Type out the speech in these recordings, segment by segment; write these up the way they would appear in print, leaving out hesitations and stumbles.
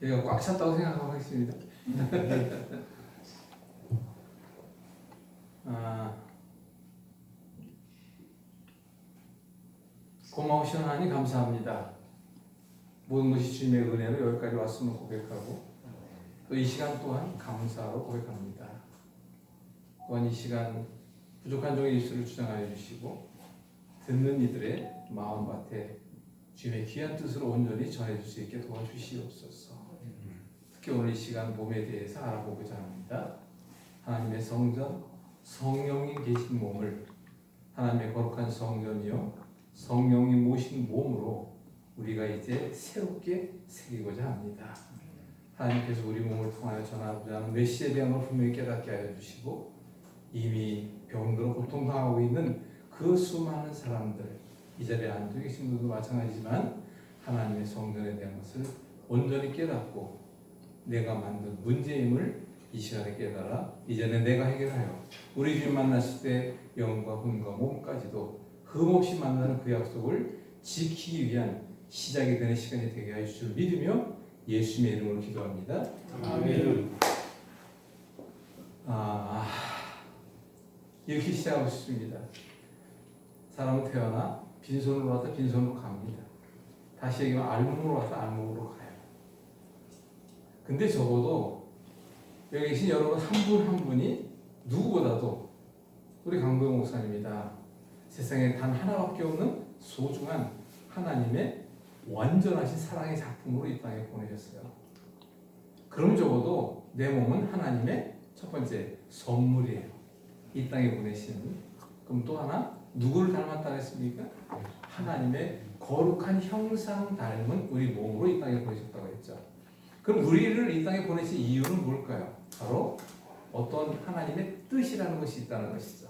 얘가 꽉 찼다고 생각하고 있습니다. 고마우신 하나님 감사합니다. 모든 것이 주님의 은혜로 여기까지 왔음을 고백하고 또 이 시간 또한 감사로 고백합니다. 또한 이 시간 부족한 종의 입술을 주장하여 주시고 듣는 이들의 마음밭에 주님의 귀한 뜻으로 온전히 전해줄 수 있게 도와주시옵소서. 특히 오늘 이 시간 몸에 대해서 알아보고자 합니다. 하나님의 성전, 성령이 계신 몸을 하나님의 거룩한 성전이요 성령이 모신 몸으로 우리가 이제 새롭게 새기고자 합니다. 하나님께서 우리 몸을 통하여 전하고자 하는 메시지에 대한 걸 분명히 깨닫게 하여 주시고 이미 병들어 고통당하고 있는 그 수많은 사람들, 이 자리에 앉아 계신 분들도 마찬가지지만 하나님의 성전에 대한 것을 온전히 깨닫고 내가 만든 문제임을 이 시간에 깨달아 이제는 내가 해결하여 우리 주님 만났을 때 영과魂과 몸까지도 흠없이 만나는 그 약속을 지키기 위한 시작이 되는 시간이 되게 하여 주실 믿으며 예수님의 이름으로 기도합니다. 아멘. 이렇게 시작하고 싶습니다. 사람은 태어나 빈손으로 왔다 빈손으로 갑니다. 다시 얘기하면 알몸으로 왔다 알몸으로 가요. 근데 적어도 여기 계신 여러분 한 분 한 분이 누구보다도 우리 강도영 목사님이다. 세상에 단 하나밖에 없는 소중한 하나님의 완전하신 사랑의 작품으로 이 땅에 보내셨어요. 그럼 적어도 내 몸은 하나님의 첫 번째 선물이에요. 이 땅에 보내신. 그럼 또 하나 누구를 닮았다 했습니까? 하나님의 거룩한 형상 닮은 우리 몸으로 이 땅에 보내셨다고 했죠. 그럼 우리를 이 땅에 보내신 이유는 뭘까요? 바로 어떤 하나님의 뜻이라는 것이 있다는 것이죠.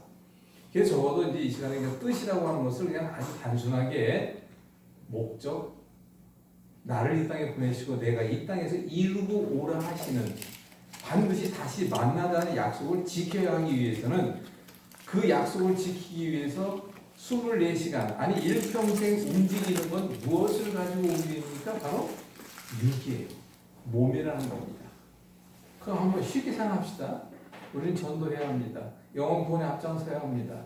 그래서 적어도 이제 이 시간에 뜻이라고 하는 것을 그냥 아주 단순하게 목적, 나를 이 땅에 보내시고 내가 이 땅에서 이루고 오라 하시는 반드시 다시 만나자는 약속을 지켜야 하기 위해서는 그 약속을 지키기 위해서 24시간 아니 일평생 움직이는 건 무엇을 가지고 움직입니까? 바로 육이에요. 몸이라는 겁니다. 그럼 한번 쉽게 생각합시다. 우리는 전도해야 합니다. 영혼구원에 앞장서야 합니다.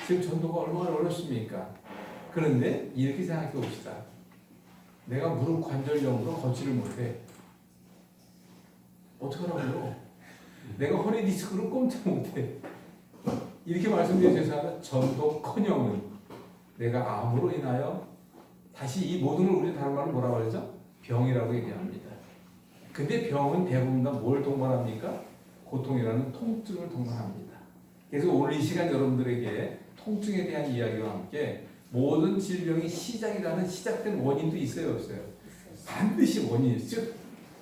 지금 전도가 얼마나 어렵습니까? 그런데 이렇게 생각해 봅시다. 내가 무릎 관절염으로 걷지를 못해. 어떡하라고요? 내가 허리 디스크로 꼼짝 못해. 이렇게 말씀드려 죄송합니다. 전도커녕은 내가 암으로 인하여 다시 이 모든 걸 우리 다른 말로 뭐라고 하죠? 병이라고 얘기합니다. 근데 병은 대부분 다 뭘 동반합니까? 고통이라는 통증을 동반합니다. 그래서 오늘 이 시간 여러분들에게 통증에 대한 이야기와 함께 모든 질병이 시작이라는 시작된 원인도 있어요, 없어요? 반드시 원인이 있어요. 즉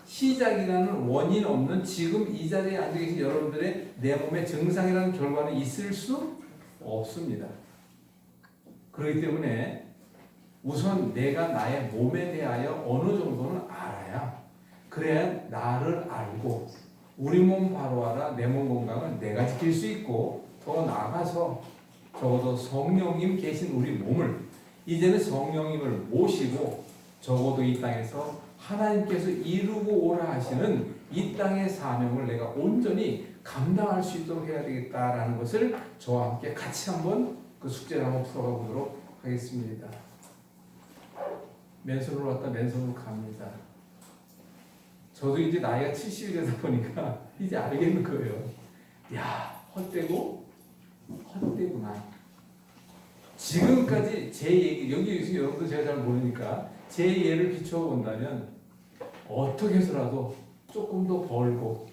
시작이라는 원인 없는 지금 이 자리에 앉아 계신 여러분들의 내 몸의 증상이라는 결과는 있을 수 없습니다. 그렇기 때문에 우선 내가 나의 몸에 대하여 어느 정도는 알아야 그래야 나를 알고 우리 몸 바로 알아 내 몸 건강을 내가 지킬 수 있고 더 나아가서 적어도 성령님 계신 우리 몸을 이제는 성령님을 모시고 적어도 이 땅에서 하나님께서 이루고 오라 하시는 이 땅의 사명을 내가 온전히 감당할 수 있도록 해야 되겠다라는 것을 저와 함께 같이 한번 그 숙제를 한번 풀어가 보도록 하겠습니다. 맨손으로 왔다 맨손으로 갑니다. 저도 이제 나이가 70이 되다 보니까 이제 알겠는 거예요. 야, 헛되구나. 지금까지 제 얘기, 여기 계신 여러분들 제가 잘 모르니까 제 예를 비추어 본다면 어떻게 해서라도 조금 더 벌고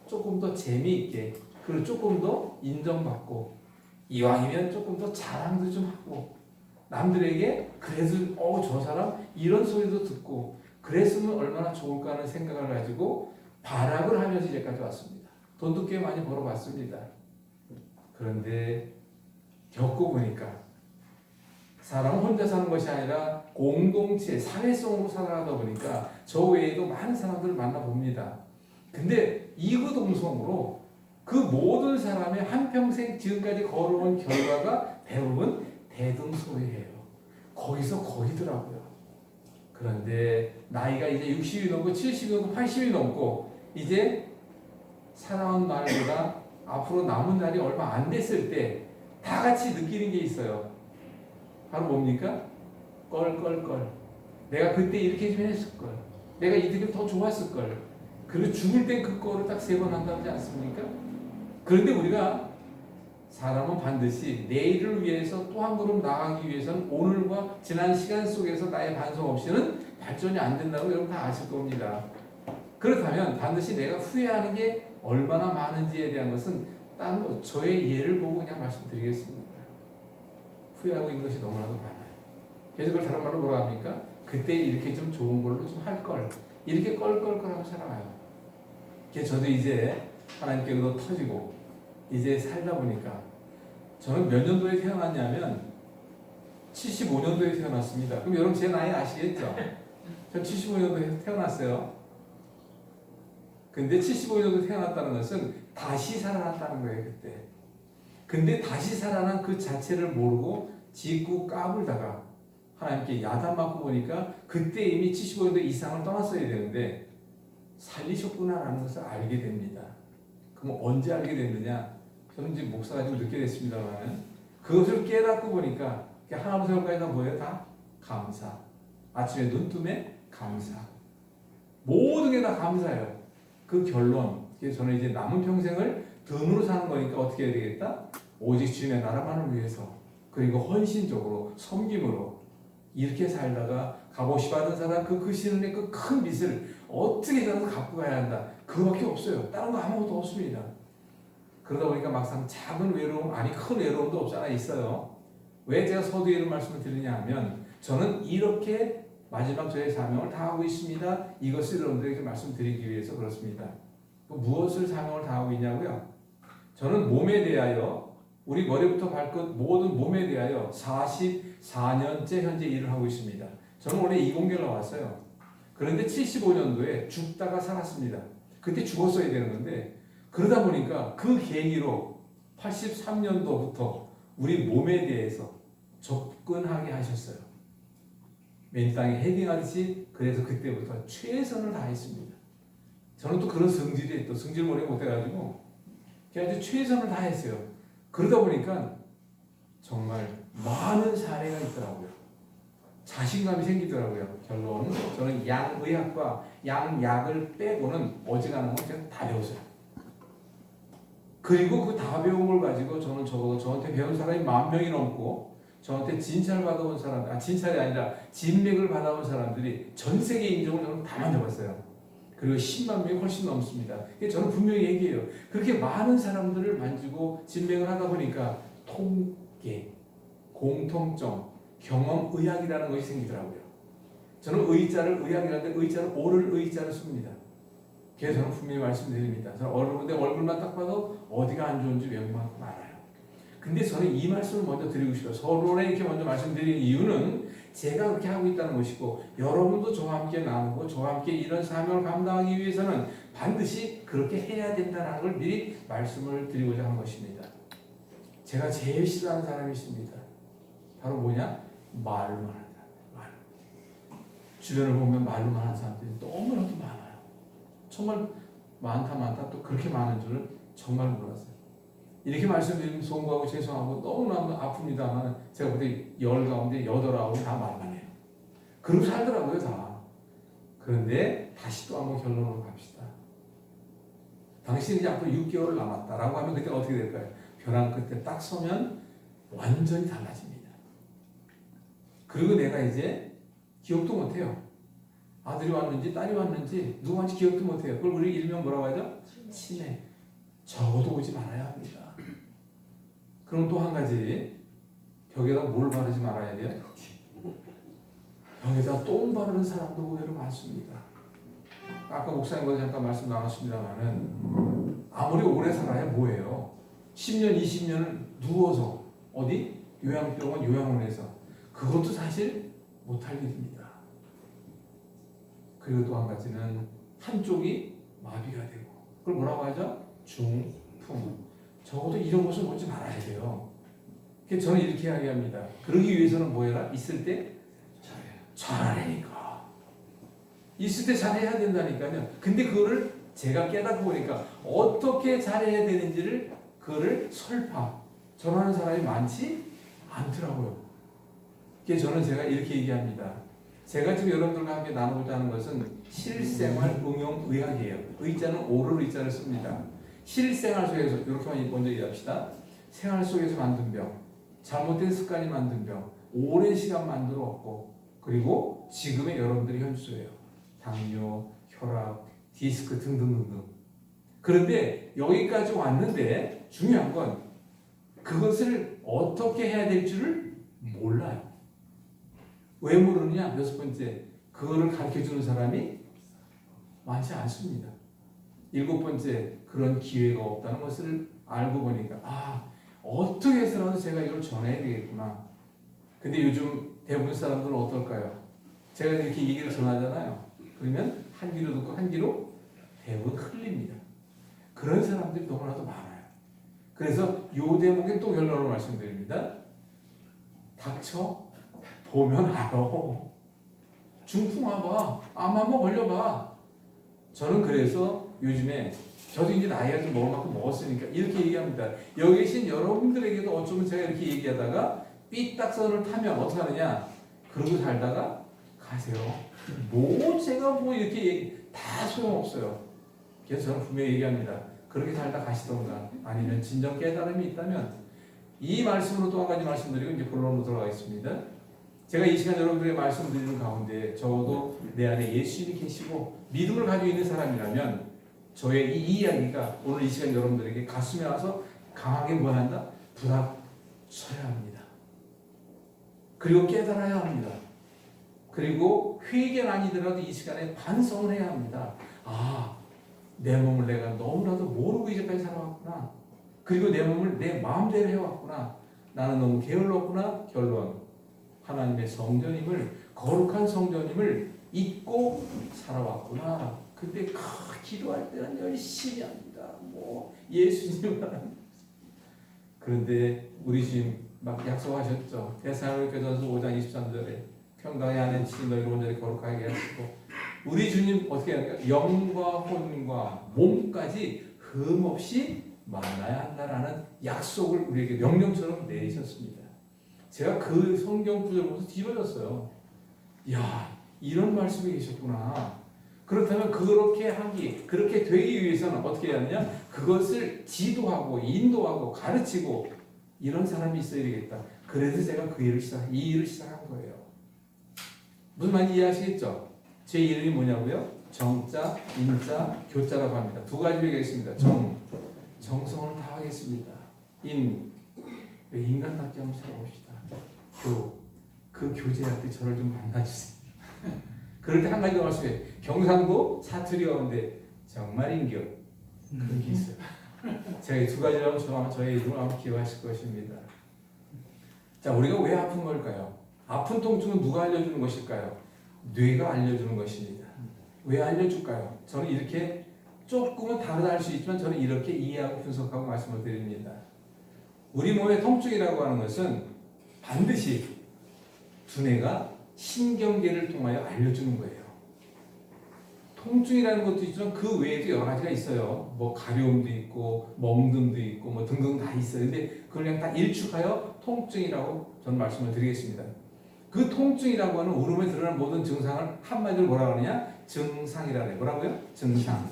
조금 더 재미있게 그리고 조금 더 인정받고 이왕이면 조금 더 자랑도 좀 하고 남들에게 그래도 저 사람 이런 소리도 듣고 그랬으면 얼마나 좋을까 하는 생각을 가지고 발악을 하면서 이제까지 왔습니다. 돈도 꽤 많이 벌어봤습니다. 그런데 겪어보니까 사람은 혼자 사는 것이 아니라 공동체, 사회성으로 살아가다 보니까 저 외에도 많은 사람들을 만나봅니다. 근데 이구동성으로 그 모든 사람의 한평생 지금까지 걸어온 결과가 대부분 대등소이해요. 거기서 거기더라고요. 그런데 나이가 이제 60이 넘고 70이 넘고 80이 넘고 이제 살아온 날보다 앞으로 남은 날이 얼마 안 됐을 때 다 같이 느끼는 게 있어요. 바로 뭡니까? 껄껄껄. 내가 그때 이렇게 좀 했을걸. 내가 이렇게 더 좋았을걸. 그리고 죽을 땐 그 꼴을 딱 3번 한다지 않습니까? 그런데 우리가 사람은 반드시 내일을 위해서 또 한 걸음 나아가기 위해서는 오늘과 지난 시간 속에서 나의 반성 없이는 발전이 안 된다고 여러분 다 아실 겁니다. 그렇다면 반드시 내가 후회하는 게 얼마나 많은지에 대한 것은 딴 저의 예를 보고 그냥 말씀드리겠습니다. 후회하고 있는 것이 너무나도 많아요. 그래서 그걸 다른 말로 뭐라 합니까? 그때 이렇게 좀 좋은 걸로 좀 할 걸. 이렇게 껄껄껄하고 살아가요. 그래서 저도 이제 하나님께로 터지고 이제 살다 보니까 저는 몇 년도에 태어났냐면 75년도에 태어났습니다. 그럼 여러분 제 나이 아시겠죠? 전 75년도에 태어났어요. 근데 75년도에 태어났다는 것은 다시 살아났다는 거예요, 그때. 근데 다시 살아난 그 자체를 모르고 짓고 까불다가 하나님께 야단 맞고 보니까 그때 이미 75년도 이상을 떠났어야 되는데 살리셨구나라는 것을 알게 됩니다. 그럼 언제 알게 됐느냐? 저는 이제 목사가 좀 늦게 됐습니다만 그것을 깨닫고 보니까 하나님 생각까지 다 뭐예요? 다 감사. 아침에 눈 뜨면 감사. 모든 게 다 감사예요. 그 결론. 그래서 저는 이제 남은 평생을 덤으로 사는 거니까 어떻게 해야 되겠다? 오직 주님의 나라만을 위해서 그리고 헌신적으로 섬김으로 이렇게 살다가 값없이 받은 사람 그 신은의 그 큰 빚을 어떻게 해서 갚고 가야 한다. 그거밖에 없어요. 다른 거 아무것도 없습니다. 그러다 보니까 막상 작은 외로움, 아니 큰 외로움도 없잖아 있어요. 왜 제가 서두에 이런 말씀을 드리냐 하면 저는 이렇게 마지막 저의 사명을 다하고 있습니다. 이것을 여러분들에게 말씀드리기 위해서 그렇습니다. 무엇을 사명을 다하고 있냐고요? 저는 몸에 대하여 우리 머리부터 발끝 모든 몸에 대하여 44년째 현재 일을 하고 있습니다. 저는 원래 이공계를 나왔어요. 그런데 75년도에 죽다가 살았습니다. 그때 죽었어야 되는 건데 그러다 보니까 그 계기로 83년도부터 우리 몸에 대해서 접근하게 하셨어요. 맨 땅에 헤딩하듯이 그래서 그때부터 최선을 다했습니다. 저는 또 그런 성질이 또 성질 머리가 못해가지고 그냥 아주 최선을 다했어요. 그러다 보니까 정말 많은 사례가 있더라고요. 자신감이 생기더라고요. 결론 저는 양의학과 양약을 빼고는 어지간한 건 제가 다 배웠어요. 그리고 그 다 배운 걸 가지고 저는 적어도 저한테 배운 사람이 10,000명이 넘고 저한테 진찰 받아온 사람, 진찰이 아니라 진맥을 받아온 사람들이 전 세계 인정을 저는 다 만져봤어요. 그리고 10만 명이 훨씬 넘습니다. 저는 분명히 얘기해요. 그렇게 많은 사람들을 만지고 진맥을 하다 보니까 통계, 공통점, 경험, 의학이라는 것이 생기더라고요. 저는 의자를 의학이라는데 의자를 오를 의자를 씁니다. 그래서 저는 분명히 말씀드립니다. 저는 얼굴만 딱 봐도 어디가 안 좋은지 웬만큼 알아요. 근데 저는 이 말씀을 먼저 드리고 싶어요. 서로에 이렇게 먼저 말씀드리는 이유는 제가 그렇게 하고 있다는 것이고 여러분도 저와 함께 나누고 저와 함께 이런 사명을 감당하기 위해서는 반드시 그렇게 해야 된다는 걸 미리 말씀을 드리고자 하는 것입니다. 제가 제일 싫어하는 사람이 있습니다. 바로 뭐냐? 말만 하는 사람. 주변을 보면 말만 하는 사람들이 너무나도 많아요. 정말 많다 또 그렇게 많은 줄은 정말 몰랐어요. 이렇게 말씀드리면 송구하고 죄송하고 너무너무 아픕니다만 제가 그때 10 가운데 8, 9이 다 말만 해요. 그러고 살더라고요 다. 그런데 다시 또 한번 결론으로 갑시다. 당신이 이제 앞으로 6개월 남았다라고 하면 그때 어떻게 될까요? 벼랑 끝에 딱 서면 완전히 달라집니다. 그리고 내가 이제 기억도 못해요. 아들이 왔는지 딸이 왔는지 누구 왔는지 기억도 못해요. 그걸 우리 일명 뭐라고 하죠? 치매. 적어도 오지 말아야 합니다. 그럼 또 한 가지 벽에다 뭘 바르지 말아야 돼요? 벽에다 똥 바르는 사람도 의외로 많습니다. 아까 목사님과 잠깐 말씀 나눴습니다만은 아무리 오래 살아야 뭐예요? 10년, 20년을 누워서 어디? 요양병원, 요양원에서 그것도 사실 못할 일입니다. 그리고 또 한 가지는 한쪽이 마비가 되고 그걸 뭐라고 하죠? 중풍. 적어도 이런 것을 오지 말아야 돼요. 저는 이렇게 이야기합니다. 그러기 위해서는 뭐 해라? 있을 때 잘하라니까. 있을 때 잘해야 된다니까요. 근데 그거를 제가 깨닫고 보니까 어떻게 잘해야 되는지를 그거를 전하는 사람이 많지 않더라고요. 그래서 저는 제가 이렇게 얘기합니다. 제가 지금 여러분들과 함께 나누고자 하는 것은 실생활 응용 의학이에요. 의자는 오를 의자를 씁니다. 실생활 속에서 이렇게만 먼저 얘기합시다. 생활 속에서 만든 병, 잘못된 습관이 만든 병, 오랜 시간 만들어 왔고, 그리고 지금의 여러분들이 현수예요. 당뇨, 혈압, 디스크 등등등등. 그런데 여기까지 왔는데 중요한 건 그것을 어떻게 해야 될 줄을 몰라요. 왜 모르느냐? 여섯 번째, 그거를 가르쳐주는 사람이 많지 않습니다. 일곱 번째, 그런 기회가 없다는 것을 알고 보니까 어떻게 해서라도 제가 이걸 전해야 되겠구나. 근데 요즘 대부분 사람들은 어떨까요? 제가 이렇게 얘기를 전하잖아요. 그러면 한 귀로 듣고 한 귀로 대부분 흘립니다. 그런 사람들이 너무나도 많아요. 그래서 요 대목에 또 결론을 말씀드립니다. 닥쳐 보면 알아. 중풍 와봐. 암 한번 걸려봐. 저는 그래서 요즘에 저도 이제 나이가 좀 먹을 만큼 먹었으니까 이렇게 얘기합니다. 여기 계신 여러분들에게도 어쩌면 제가 이렇게 얘기하다가 삐딱선을 타면 어떻게 하느냐? 그러고 살다가 가세요. 제가 이렇게 다 소용없어요. 그래서 저는 분명히 얘기합니다. 그렇게 살다 가시던가 아니면 진정 깨달음이 있다면 이 말씀으로 또 한 가지 말씀드리고 이제 본론으로 들어가겠습니다. 제가 이 시간 여러분들에게 말씀드리는 가운데 적어도 내 안에 예수님이 계시고 믿음을 가지고 있는 사람이라면 저의 이 이야기가 오늘 이 시간 여러분들에게 가슴에 와서 강하게 뭐한다? 부닥쳐야 합니다. 그리고 깨달아야 합니다. 그리고 회개는 아니더라도 이 시간에 반성을 해야 합니다. 내 몸을 내가 너무나도 모르고 이제까지 살아왔구나. 그리고 내 몸을 내 마음대로 해왔구나. 나는 너무 게을렀구나. 결론. 하나님의 성전임을, 거룩한 성전임을 잊고 살아왔구나. 근데 기도할 때는 열심히 합니다. 예수님을 합니다. 그런데 우리 주님 막 약속하셨죠. 데살로니가전서 5장 23절에 평강의 안에 친히 너희를 온전히 거룩하게 하시고 우리 주님 어떻게 하니까 영과 혼과 몸까지 흠없이 만나야 한다라는 약속을 우리에게 명령처럼 내리셨습니다. 제가 그 성경 구절을 보면서 뒤집어졌어요. 이런 말씀이 계셨구나. 그렇다면 그렇게 되기 위해서는 어떻게 해야 하느냐? 그것을 지도하고 인도하고 가르치고 이런 사람이 있어야 되겠다. 그래서 제가 이 일을 시작한 거예요. 무슨 말인지 이해하시겠죠? 제 이름이 뭐냐고요? 정자, 인자, 교자라고 합니다. 두 가지로 얘기했습니다. 정성을 다하겠습니다. 인간답게 한번 살아봅시다. 그 교제할 때 저를 좀 만나주세요. 그럴 때 한 가지 더 말씀해요. 경상도 사투리 가운데 정말인겨 그런 게 있어요. 제가 이 두 가지를 하면 저의 이름을 아마 기억하실 것입니다. 자, 우리가 왜 아픈 걸까요? 아픈 통증은 누가 알려주는 것일까요? 뇌가 알려주는 것입니다. 왜 알려줄까요? 저는 이렇게 조금은 다르다 할 수 있지만 저는 이렇게 이해하고 분석하고 말씀을 드립니다. 우리 몸의 통증이라고 하는 것은 반드시 두뇌가 신경계를 통하여 알려주는 거예요. 통증이라는 것도 있지만 그 외에도 여러 가지가 있어요. 가려움도 있고 멍듦도 있고 등등 다 있어요. 근데 그걸 그냥 다 일축하여 통증이라고 저는 말씀을 드리겠습니다. 그 통증이라고 하는 울음에 드러나는 모든 증상을 한마디로 뭐라고 하느냐? 증상이라고 해요. 뭐라고요? 증상.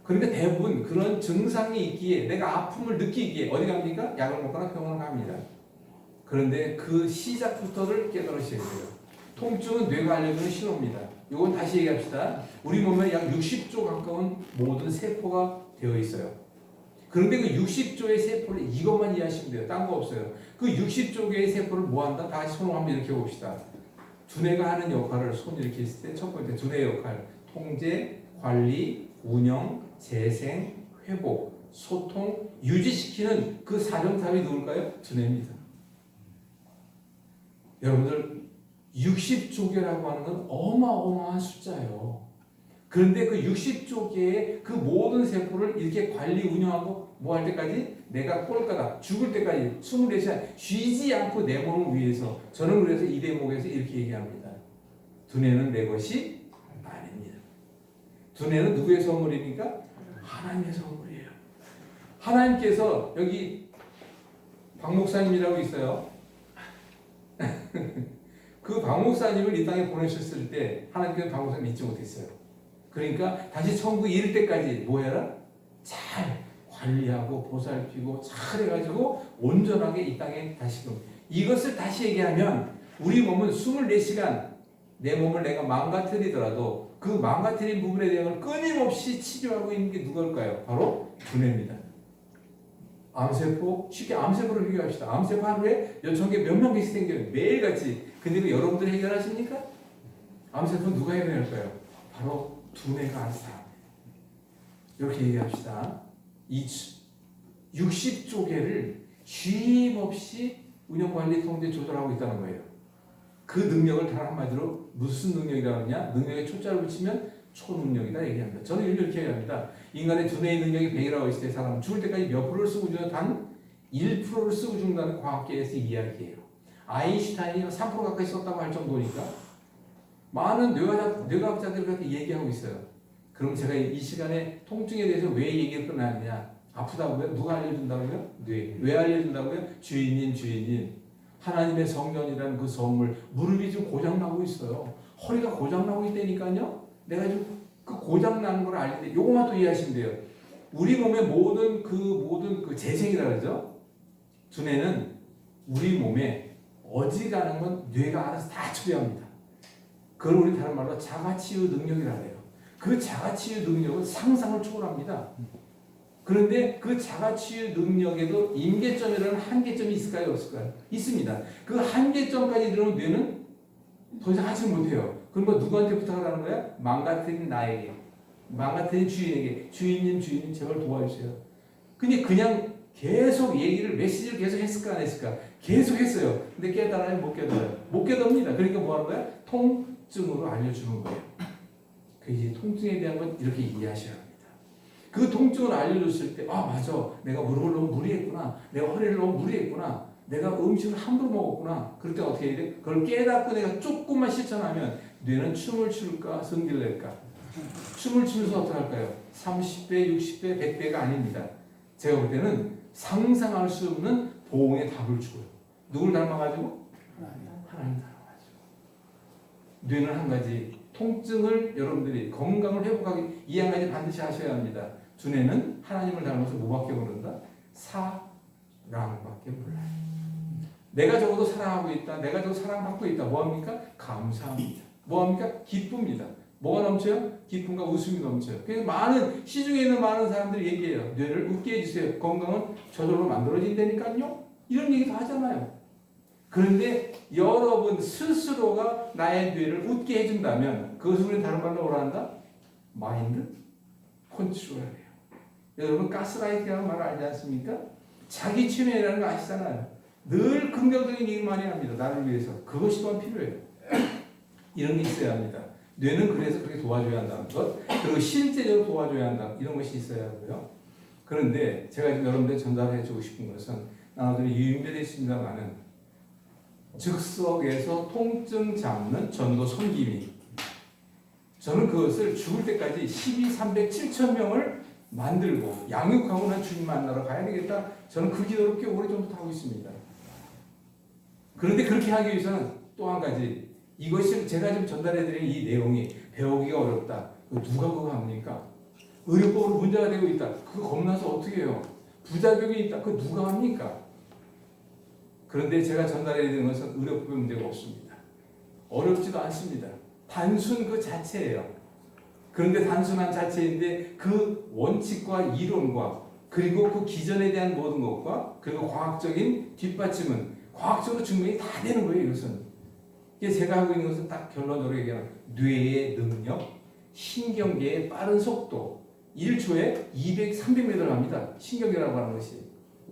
그러니까 대부분 그런 증상이 있기에 내가 아픔을 느끼기에 어디 갑니까? 약을 먹거나 병원을 갑니다. 그런데 그 시작부터를 깨달으셔야 돼요. 통증은 뇌가 알려주는 신호입니다. 이건 다시 얘기합시다. 우리 몸에 약 60조 가까운 모든 세포가 되어 있어요. 그런데 그 60조의 세포를 이것만 이해하시면 돼요. 딴 거 없어요. 그 60조 개의 세포를 뭐한다? 다 같이 손을 한번 이렇게 봅시다. 두뇌가 하는 역할을 손 이렇게 했을 때 첫 번째 두뇌의 역할. 통제, 관리, 운영, 재생, 회복, 소통, 유지시키는 그 사령탑이 누굴까요? 두뇌입니다. 여러분들 60조개라고 하는 건 어마어마한 숫자예요. 그런데 그 60조개의 그 모든 세포를 이렇게 관리, 운영하고 뭐 할 때까지 내가 꼴까다 죽을 때까지 24시간 쉬지 않고 내 몸을 위해서 저는 그래서 이 대목에서 이렇게 얘기합니다. 두뇌는 내 것이 아닙니다. 두뇌는 누구의 선물입니까? 하나님의 선물이에요. 하나님께서 여기 박 목사님이라고 있어요. 그 박 목사님을 이 땅에 보내셨을 때 하나님께서 박 목사님 믿지 못했어요. 그러니까 다시 천국 이를 때까지 뭐 해라? 잘 관리하고 보살피고 잘 해가지고 온전하게 이 땅에 다시금 이것을 다시 얘기하면 우리 몸은 24시간 내 몸을 내가 망가뜨리더라도 그 망가뜨린 부분에 대한 걸 끊임없이 치료하고 있는 게 누굴까요? 바로 두뇌입니다. 암세포, 쉽게 암세포를 비교합시다. 암세포 하루에 몇천 개, 몇만 개씩 생겨요. 매일같이. 근데 그 여러분들이 해결하십니까? 암세포 누가 해결할까요? 바로 두뇌가 알아서 다. 이렇게 얘기합시다. 이 60조개를 쉼없이 운영관리 통제 조절하고 있다는 거예요. 그 능력을 다른 한마디로 무슨 능력이라고 하냐? 능력에 초자를 붙이면 초능력이다 얘기합니다. 저는 이렇게 얘기합니다. 인간의 두뇌의 능력이 100이라고 했을 때 사람은 죽을 때까지 몇 프로를 쓰고 죽는 단 1%를 쓰고 죽는다는 과학계에서 이야기해요. 아인슈타인이 3% 가까이 썼다고 할 정도니까 많은 뇌과학자들이 그렇게 얘기하고 있어요. 그럼 제가 이 시간에 통증에 대해서 왜 얘기를 끝나느냐? 아프다고요? 누가 알려준다고요? 뇌. 왜 알려준다고요? 주인님. 하나님의 성전이라는 그 선물, 무릎이 지금 고장나고 있어요. 허리가 고장나고 있다니까요. 내가 지금 그 고장나는 걸 알는데 요것만 또 이해하시면 돼요. 우리 몸의 모든 그 재생이라 그러죠. 두뇌는 우리 몸에 어지간한 건 뇌가 알아서 다 처리합니다. 그걸 우리 다른 말로 자가치유 능력이라고 해요. 그 자가치유 능력은 상상을 초월합니다. 그런데 그 자가치유 능력에도 임계점이라는 한계점이 있을까요? 없을까요? 있습니다. 그 한계점까지 이르면 뇌는 더 이상 하지 못해요. 그럼 뭐 누구한테 부탁을 하는 거야? 망가뜨린 나에게, 망가뜨린 주인에게, 주인님 제발 도와주세요. 근데 그냥 계속 얘기를 메시지를 계속 했을까 안 했을까? 계속 했어요. 근데 깨달아요? 못 깨달아요? 못 깨닫습니다. 그러니까 뭐 하는 거야? 통증으로 알려주는 거예요. 그 이제 통증에 대한 건 이렇게 이해하셔야 합니다. 그 통증을 알려줬을 때, 아 맞아, 내가 무릎을 너무 무리했구나, 내가 허리를 너무 무리했구나, 내가 음식을 함부로 먹었구나. 그럴 때 어떻게 해야 돼? 그걸 깨닫고 내가 조금만 실천하면 뇌는 춤을 출까 성기를 낼까? 춤을 추면서 어떻게 할까요? 30배, 60배, 100배가 아닙니다. 제가 볼 때는 상상할 수 없는 보응의 답을 주고요. 누굴 닮아가지고? 하나님 닮아가지고. 뇌는 한 가지, 통증을 여러분들이 건강을 회복하기 이 한 가지 반드시 하셔야 합니다. 두뇌는 하나님을 닮아서 뭐밖에 모른다? 사랑밖에 몰라요. 내가 적어도 사랑하고 있다. 내가 적어도 사랑받고 있다. 뭐합니까? 감사합니다. 뭐합니까? 기쁩니다. 뭐가 넘쳐요? 기쁨과 웃음이 넘쳐요. 그래서 시중에 있는 많은 사람들이 얘기해요. 뇌를 웃게 해주세요. 건강은 저절로 만들어진다니까요. 이런 얘기도 하잖아요. 그런데 여러분 스스로가 나의 뇌를 웃게 해준다면 그것을 우리는 다른 말로 뭐라 한다? 마인드 컨트롤이에요. 여러분 가스라이팅이라는 말을 알지 않습니까? 자기 최면이라는 거 아시잖아요. 늘 긍정적인 얘기를 많이 합니다. 나를 위해서. 그것이 또한 필요해요. 이런 게 있어야 합니다. 뇌는 그래서 그렇게 도와줘야 한다는 것, 그리고 실제적으로 도와줘야 한다, 이런 것이 있어야 하고요. 그런데 제가 지금 여러분들 전달해 주고 싶은 것은 나눠들이 유인되었습니다만은 즉석에서 통증 잡는 전도 섬김이, 저는 그것을 죽을 때까지 12,307,000명을 만들고 양육하고 난 주님 만나러 가야 되겠다. 저는 그 기도를 꽤 오래전부터 하고 있습니다. 그런데 그렇게 하기 위해서는 또 한 가지, 이것이 제가 지금 전달해드린 이 내용이 배우기가 어렵다. 누가 그거 합니까? 의료법으로 문제가 되고 있다. 그거 겁나서 어떻게 해요? 부작용이 있다. 그거 누가 합니까? 그런데 제가 전달해드리는 것은 의료법에 문제가 없습니다. 어렵지도 않습니다. 단순 그 자체예요. 그런데 단순한 자체인데 그 원칙과 이론과 그리고 그 기전에 대한 모든 것과 그리고 과학적인 뒷받침은 과학적으로 증명이 다 되는 거예요. 이것은. 제가 하고 있는 것은 딱 결론적으로 얘기하면 뇌의 능력, 신경계의 빠른 속도, 1초에 200, 300m를 합니다. 신경계라고 하는 것이.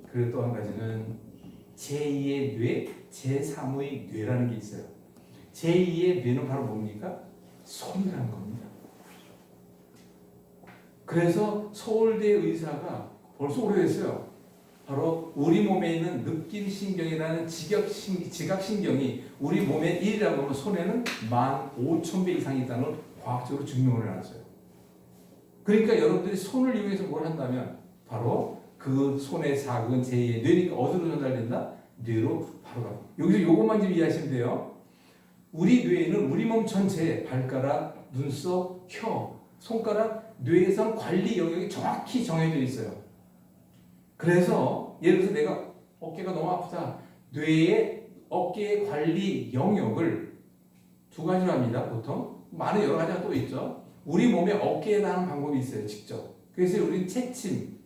그리고 또 한 가지는 제2의 뇌, 제3의 뇌라는 게 있어요. 제2의 뇌는 바로 뭡니까? 손이라는 겁니다. 그래서 서울대 의사가 벌써 오래됐어요. 바로 우리 몸에 있는 느낌신경이라는 지각신경이 우리 몸의 1이라고 하면 손에는 15,000배 이상이 있다는 걸 과학적으로 증명을 해놨어요. 그러니까 여러분들이 손을 이용해서 뭘 한다면 바로 그 손의 자극은 제2의 뇌니까 어디로 전달된다? 뇌로 바로 가. 여기서 요것만 좀 이해하시면 돼요. 우리 뇌는 우리 몸 전체에 발가락, 눈썹, 혀, 손가락, 뇌에선 관리 영역이 정확히 정해져 있어요. 그래서 예를 들어서 내가 어깨가 너무 아프다. 뇌의 어깨의 관리 영역을 두 가지로 합니다. 보통 많은 여러 가지가 또 있죠. 우리 몸에 어깨에다 하는 방법이 있어요. 직접. 그래서 우리는 채침,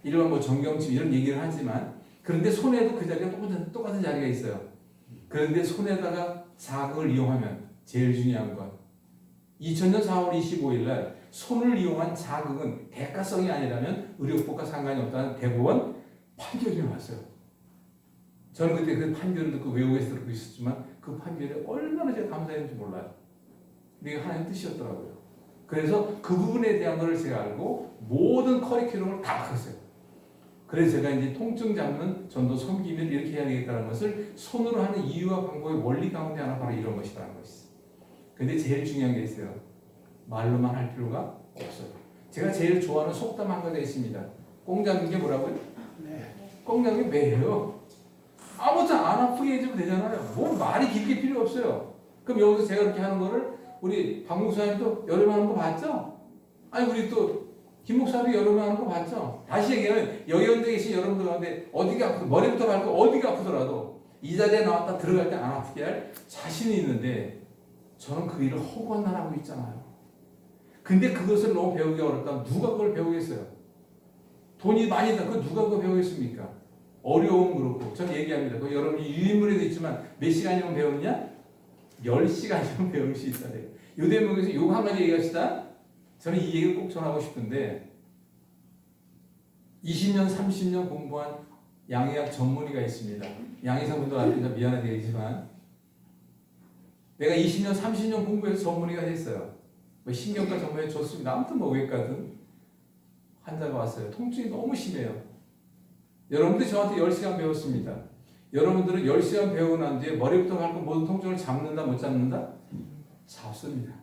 일반 뭐 정경침 이런 얘기를 하지만 그런데 손에도 그 자리가 똑같은 자리가 있어요. 그런데 손에다가 자극을 이용하면 제일 중요한 건 2000년 4월 25일 날 손을 이용한 자극은 대가성이 아니라면 의료법과 상관이 없다는 대법원 판결이 나왔어요. 저는 그때 그 판결을 듣고 외국에서 듣고 있었지만 그 판결에 얼마나 제가 감사했는지 몰라요. 이게 하나님의 뜻이었더라고요. 그래서 그 부분에 대한 것을 제가 알고 모든 커리큘럼을 다 바꿨어요. 그래서 제가 이제 통증 잡는 전도 섬기면 이렇게 해야 되겠다는 것을 손으로 하는 이유와 방법의 원리 가운데 하나 바로 이런 것이라는 것이. 근데 제일 중요한 게 있어요. 말로만 할 필요가 없어요. 제가 제일 좋아하는 속담 한 가지가 있습니다. 꽁 잡는 게 뭐라고요? 네. 꽁 잡는 게 매예요. 아무튼 안 아프게 해주면 되잖아요. 뭐 말이 깊게 필요 없어요. 그럼 여기서 제가 이렇게 하는 거를 우리 박 목사님도 여름에 하는 거 봤죠? 아니 우리 또 김 목사님도 여름에 하는 거 봤죠? 다시 얘기하면 여기 앉아 계신 여러분들 가운데 어디가 아프고 머리부터 발고 어디가 아프더라도 이 자리에 나왔다 들어갈 때 안 아프게 할 자신이 있는데 저는 그 일을 허구한 하고 있잖아요. 근데 그것을 너무 배우기 어렵다면 누가 그걸 배우겠어요? 돈이 많이 다 그 누가 그거 배우겠습니까? 어려움 그렇고 전 얘기합니다. 그 여러분이 유인물에도 있지만 몇 시간이면 배우느냐? 10시간이면 배울 수 있다. 요 대목에서 요거 한 가지 얘기합시다. 저는 이 얘기를 꼭 전하고 싶은데 20년, 30년 공부한 양의학 전문의가 있습니다. 양의사분들한테 미안하게 얘기지만 내가 20년, 30년 공부해서 전문의가 됐어요. 뭐 신경과 전문의 좋습니다. 아무튼 뭐 외과든 환자가 왔어요. 통증이 너무 심해요. 여러분들 저한테 10시간 배웠습니다. 여러분들은 10시간 배우고 난 뒤에 머리부터 발끝 모든 통증을 잡는다 못 잡는다? 잡습니다.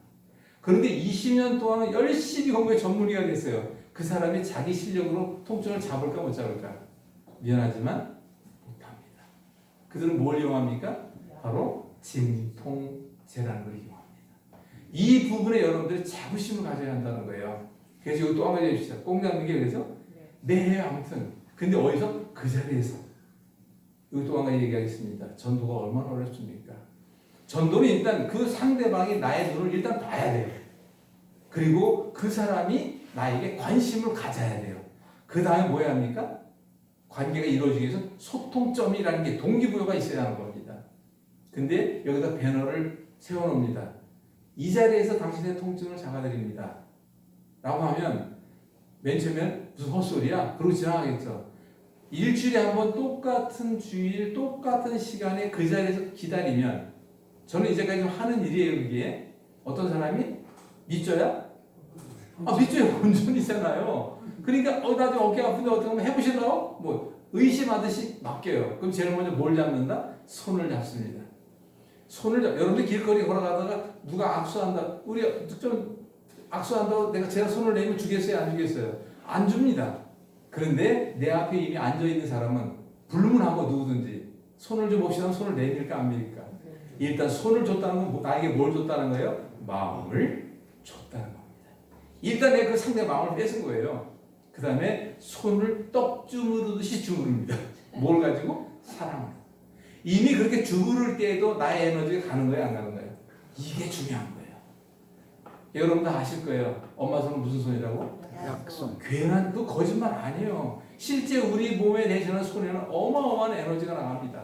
그런데 20년 동안은 열심히 공부해 전문의가 됐어요. 그 사람이 자기 실력으로 통증을 잡을까 못 잡을까? 미안하지만 못합니다. 그들은 뭘 이용합니까? 바로 진통제라는 걸 이용합니다. 이 부분에 여러분들이 자부심을 가져야 한다는 거예요. 그래서 이거 또 한 가지 해주시죠. 꽁 잡는 게 그래서? 네, 아무튼. 근데 어디서? 그 자리에서. 이거 또 한 가지 얘기하겠습니다. 전도가 얼마나 어렵습니까? 전도는 일단 그 상대방이 나의 눈을 일단 봐야 돼요. 그리고 그 사람이 나에게 관심을 가져야 돼요. 그 다음에 뭐 해야 합니까? 관계가 이루어지기 위해서 소통점이라는 게 동기부여가 있어야 하는 겁니다. 근데 여기다 배너를 세워놓습니다. 이 자리에서 당신의 통증을 잡아드립니다. 라고 하면 맨 처음엔 무슨 헛소리야? 그러고 지나가겠죠. 일주일에 한 번 똑같은 주일 똑같은 시간에 그 자리에서 기다리면 저는 이제까지 하는 일이에요. 그게 어떤 사람이 믿져야? 믿져야 본전이잖아요. 그러니까 나도 어깨 아픈데 어떻게 하면 해보실래요? 뭐 의심하듯이 맡겨요. 그럼 제일 먼저 뭘 잡는다? 손을 잡습니다. 여러분들 길거리 걸어가다가 누가 악수한다. 우리 좀 악수한다고 제가 손을 내면 주겠어요? 안 주겠어요? 안 줍니다. 그런데 내 앞에 이미 앉아있는 사람은 불문하고 누구든지 손을 좀 봅시다. 손을 내밀까 안 밀까? 일단 손을 줬다는 건 나에게 뭘 줬다는 거예요? 마음을 줬다는 겁니다. 일단 내가 그 상대 마음을 뺏은 거예요. 그 다음에 손을 떡 주무르듯이 주무릅니다. 뭘 가지고? 사랑을. 이미 그렇게 주무를 때에도 나의 에너지가 가는 거예요? 안 가는 거예요? 이게 중요한 거예요. 여러분 다 아실 거예요. 엄마 손은 무슨 손이라고? 약손. 괜한 그 거짓말 아니에요. 실제 우리 몸에 내주는 손에는 어마어마한 에너지가 나갑니다.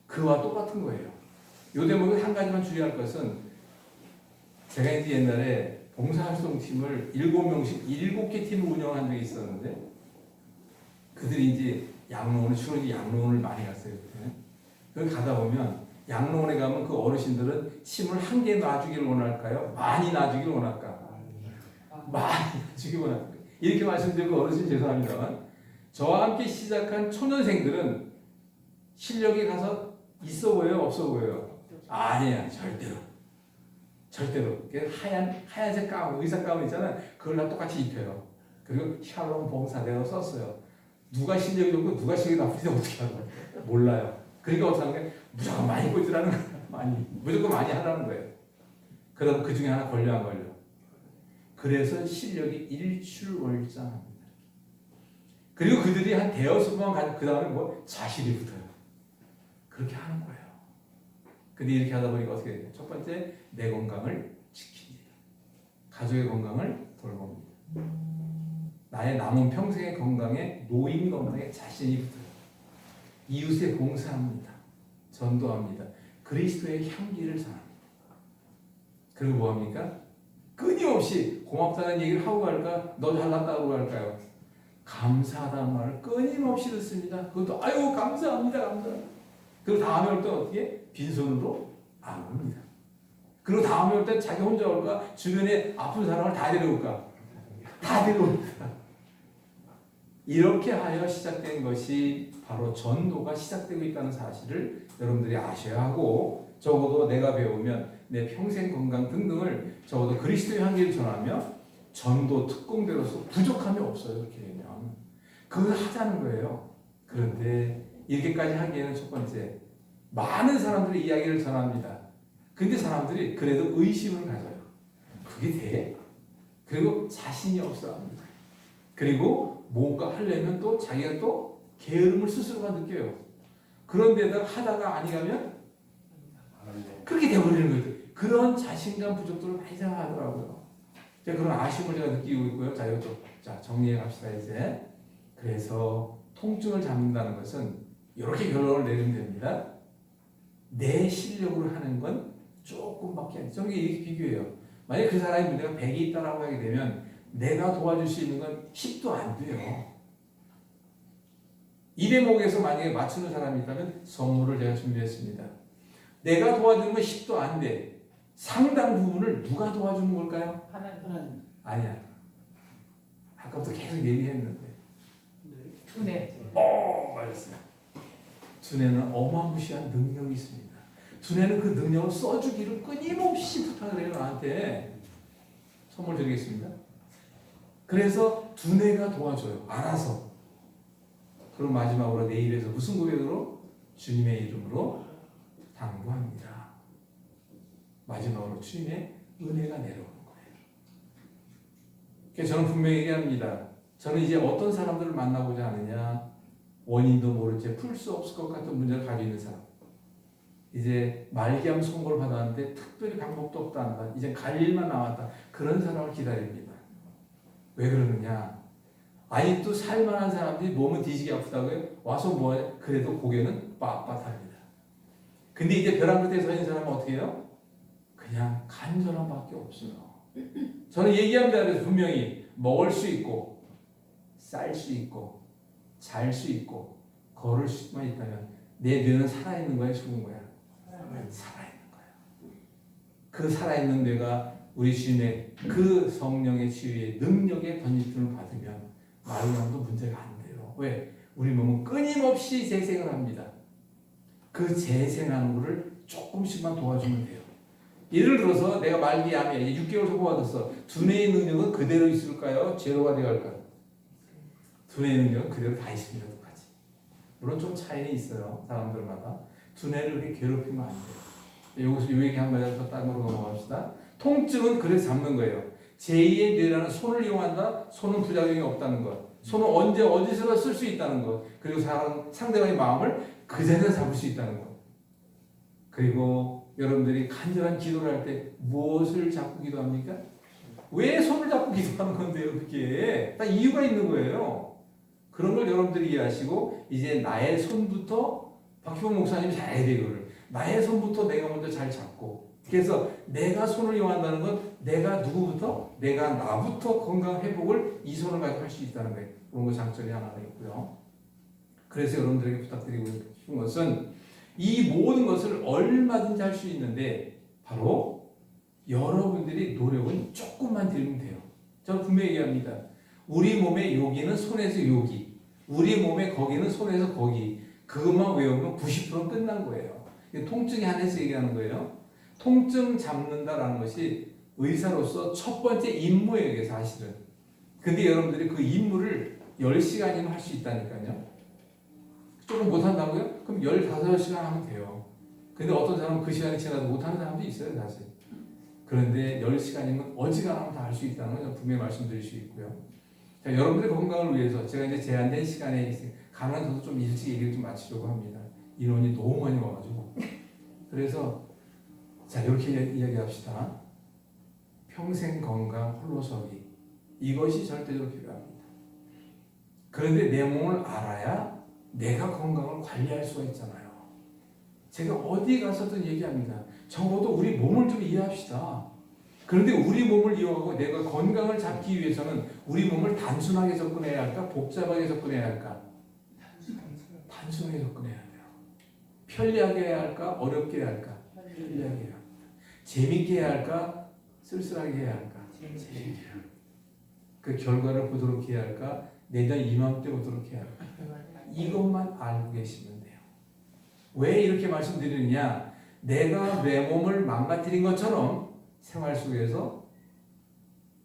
그와 똑같은 거예요. 요 대목에 한 가지만 주의할 것은 제가 이제 옛날에 봉사활동팀을 7개 팀을 운영한 적이 있었는데 그들이 이제 양로원에 주로 이제 양로원을 많이 갔어요. 그때 가다 보면 양로원에 가면 그 어르신들은 침을 한 개 놔주길 원할까요? 많이 놔주길 원할까? 많이 놔주길 원할까? 이렇게 말씀드리고 어르신 죄송합니다만 저와 함께 시작한 초년생들은 실력이 가서 있어 보여요? 없어 보여요? 아니야, 절대로. 절대로. 하얀색 가운, 의사 가운 있잖아요. 그걸 다 똑같이 입혀요. 그리고 샬롬 봉사대로 썼어요. 누가 실력이 좋고 누가 실력이 나쁜지 어떻게 하는 거예요? 몰라요. 그러니까 어떻게 하는 거예요? 무조건 많이 꽂으라는 거예요. 무조건 많이 하라는 거예요. 그럼 그 중에 하나 걸려 안 걸려? 그래서 실력이 일출월장합니다. 그리고 그들이 한 대여섯 번 가지고 그 다음에 뭐 자실이 붙어요. 그렇게 하는 거예요. 근데 이렇게 하다 보니까 어떻게 돼요? 첫 번째, 내 건강을 지킵니다. 가족의 건강을 돌봅니다. 나의 남은 평생의 건강에, 노인 건강에 자신이 붙어요. 이웃에 봉사합니다. 전도합니다. 그리스도의 향기를 전합니다. 그리고 뭐합니까? 끊임없이 고맙다는 얘기를 하고 갈까? 너 잘났다고 할까요? 감사하다는 말을 끊임없이 듣습니다. 그것도 아유 감사합니다. 감사합니다. 그리고 다음에 올 때 어떻게? 빈손으로 안 옵니다. 그리고 다음에 올 때 자기 혼자 올까? 주변에 아픈 사람을 다 데려올까? 다 데려옵니다. 이렇게 하여 시작된 것이 바로 전도가 시작되고 있다는 사실을 여러분들이 아셔야 하고, 적어도 내가 배우면 내 평생 건강 등등을 적어도 그리스도의 향기를 전하며 전도 특공대로서 부족함이 없어요. 그렇게 되면 그걸 하자는 거예요. 그런데 이렇게까지 하기에는 첫 번째, 많은 사람들이 이야기를 전합니다. 근데 사람들이 그래도 의심을 가져요. 그게 돼? 그리고 자신이 없어 합니다. 그리고 뭔가 하려면 또 자기가 또 게으름을 스스로가 느껴요. 그런데다가 하다가 아니 가면 그렇게 돼버리는 거죠. 그런 자신감 부족들을 많이 생각하더라고요. 제가 그런 아쉬움을 제가 느끼고 있고요. 자, 이것도 자 정리해 갑시다 이제. 그래서 통증을 잡는다는 것은 이렇게 결론을 내리면 됩니다. 내 실력으로 하는 건 조금밖에 안 돼요. 저는 이렇게 비교해요. 만약 그 사람의 문제가 100이 있다라고 하게 되면 내가 도와줄 수 있는 건 10도 안 돼요. 이 대목에서 만약에 맞추는 사람이 있다면 선물을 제가 준비했습니다. 내가 도와주는 건 10도 안 돼. 상당 부분을 누가 도와주는 걸까요? 하나님. 아니야. 아까부터 계속 얘기했는데. 두뇌. 맞았어요. 두뇌는 어마무시한 능력이 있습니다. 두뇌는 그 능력을 써주기를 끊임없이 부탁을 해요. 나한테. 선물 드리겠습니다. 그래서 두뇌가 도와줘요. 알아서. 그럼 마지막으로 내 입에서 무슨 고백으로? 주님의 이름으로 당부합니다. 마지막으로 주님의 은혜가 내려오는 거예요. 그래서 저는 분명히 얘기합니다. 저는 이제 어떤 사람들을 만나고자 하느냐, 원인도 모른 채 풀 수 없을 것 같은 문제를 가지고 있는 사람, 이제 말기암 선고를 받았는데 특별히 방법도 없다 한다, 이제 갈 일만 남았다, 그런 사람을 기다립니다. 왜 그러느냐? 아직도 살만한 사람들이 몸은 뒤지게 아프다고요? 와서 뭐해? 그래도 고개는 빳빳합니다. 근데 이제 벼랑 끝에 서 있는 사람은 어떻게 해요? 그냥 간절함밖에 없어요. 저는 얘기합니다. 그래서 분명히 먹을 수 있고, 쌀 수 있고, 잘 수 있고, 걸을 수만 있다면 내 뇌는 살아있는 거야, 죽은 거야? 살아있는 거야. 그 살아있는 뇌가 우리 주님의 그 성령의 치유의 능력의 던짐을 받으면 말로만도 문제가 안 돼요. 왜? 우리 몸은 끊임없이 재생을 합니다. 그 재생하는 거를 조금씩만 도와주면 돼요. 예를 들어서 내가 말기암이야. 이제 6개월 소고받았어. 두뇌의 능력은 그대로 있을까요? 제로가 되어갈까요? 두뇌의 능력은 그대로 다 있습니다. 똑같이. 물론 좀 차이는 있어요. 사람들마다. 두뇌를 그렇게 괴롭히면 안 돼요. 여기서 이 얘기 한 마디 더 딴 거로 넘어갑시다. 통증은 그래서 잡는 거예요. 제2의 뇌라는 손을 이용한다. 손은 부작용이 없다는 것. 손은 언제 어디서나 쓸 수 있다는 것. 그리고 상대방의 마음을 그 자리에서 잡을 수 있다는 것. 그리고 여러분들이 간절한 기도를 할 때 무엇을 잡고 기도합니까? 왜 손을 잡고 기도하는 건데요? 그게 다 이유가 있는 거예요. 그런 걸 여러분들이 이해하시고 이제 나의 손부터, 박희봉 목사님이 잘해야 돼요. 이거를 나의 손부터 내가 먼저 잘 잡고, 그래서 내가 손을 이용한다는 건 내가 누구부터? 내가 나부터 건강 회복을 이 손을 가지고 할 수 있다는 거예요. 그런 거 장점이 하나가 있고요. 그래서 여러분들에게 부탁드리고 싶은 것은 이 모든 것을 얼마든지 할 수 있는데 바로 여러분들이 노력은 조금만 들이면 돼요. 저는 분명히 얘기합니다. 우리 몸의 여기는 손에서 여기, 우리 몸의 거기는 손에서 거기, 그것만 외우면 90%는 끝난 거예요. 통증에 한해서 얘기하는 거예요. 통증 잡는다라는 것이 의사로서 첫 번째 임무예요, 이게 사실은. 근데 여러분들이 그 임무를 10시간이면 할 수 있다니까요. 조금 못한다고요? 그럼 15시간 하면 돼요. 근데 어떤 사람은 그 시간이 지나도 못하는 사람도 있어요, 사실. 그런데 10시간이면 어지간하면 다 할 수 있다는 걸 분명히 말씀드릴 수 있고요. 자, 여러분들의 건강을 위해서 제가 이제 제한된 시간에 가능한 저도 좀 일찍 얘기를 좀 마치려고 합니다. 인원이 너무 많이 와가지고. 그래서 자, 이렇게 이야기합시다. 평생 건강 홀로서기. 이것이 절대적으로 필요합니다. 그런데 내 몸을 알아야 내가 건강을 관리할 수가 있잖아요. 제가 어디 가서든 얘기합니다. 적어도 우리 몸을 좀 이해합시다. 그런데 우리 몸을 이해하고 내가 건강을 잡기 위해서는 우리 몸을 단순하게 접근해야 할까? 복잡하게 접근해야 할까? 단순하게 접근해야 돼요. 편리하게 해야 할까? 어렵게 해야 할까? 편리하게 해야 할까? 재밌게 해야 할까? 쓸쓸하게 해야 할까? 재밌게 해야 할까? 그 결과를 보도록 해야 할까? 내년 이맘때 보도록 해야 할까? 이것만 알고 계시면 돼요. 왜 이렇게 말씀드리느냐? 내가 내 몸을 망가뜨린 것처럼 생활 속에서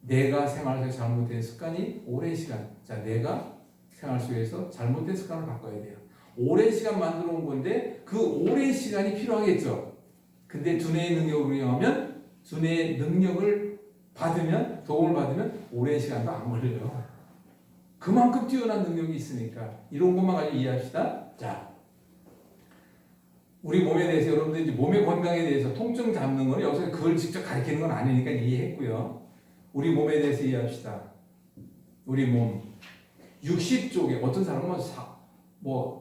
내가 생활 속에 잘못된 습관이 오랜 시간, 자, 내가 생활 속에서 잘못된 습관을 바꿔야 돼요. 오랜 시간 만들어 온 건데 그 오랜 시간이 필요하겠죠. 근데 두뇌의 능력을 이용하면, 두뇌의 능력을 받으면, 도움을 받으면 오랜 시간도 안 걸려요. 그만큼 뛰어난 능력이 있으니까 이런 것만 가지고 이해합시다. 자, 우리 몸에 대해서 여러분들 이제 몸의 건강에 대해서 통증 잡는 건 여기서 그걸 직접 가르치는 건 아니니까 이해했고요. 우리 몸에 대해서 이해합시다. 우리 몸 60쪽에 어떤 사람은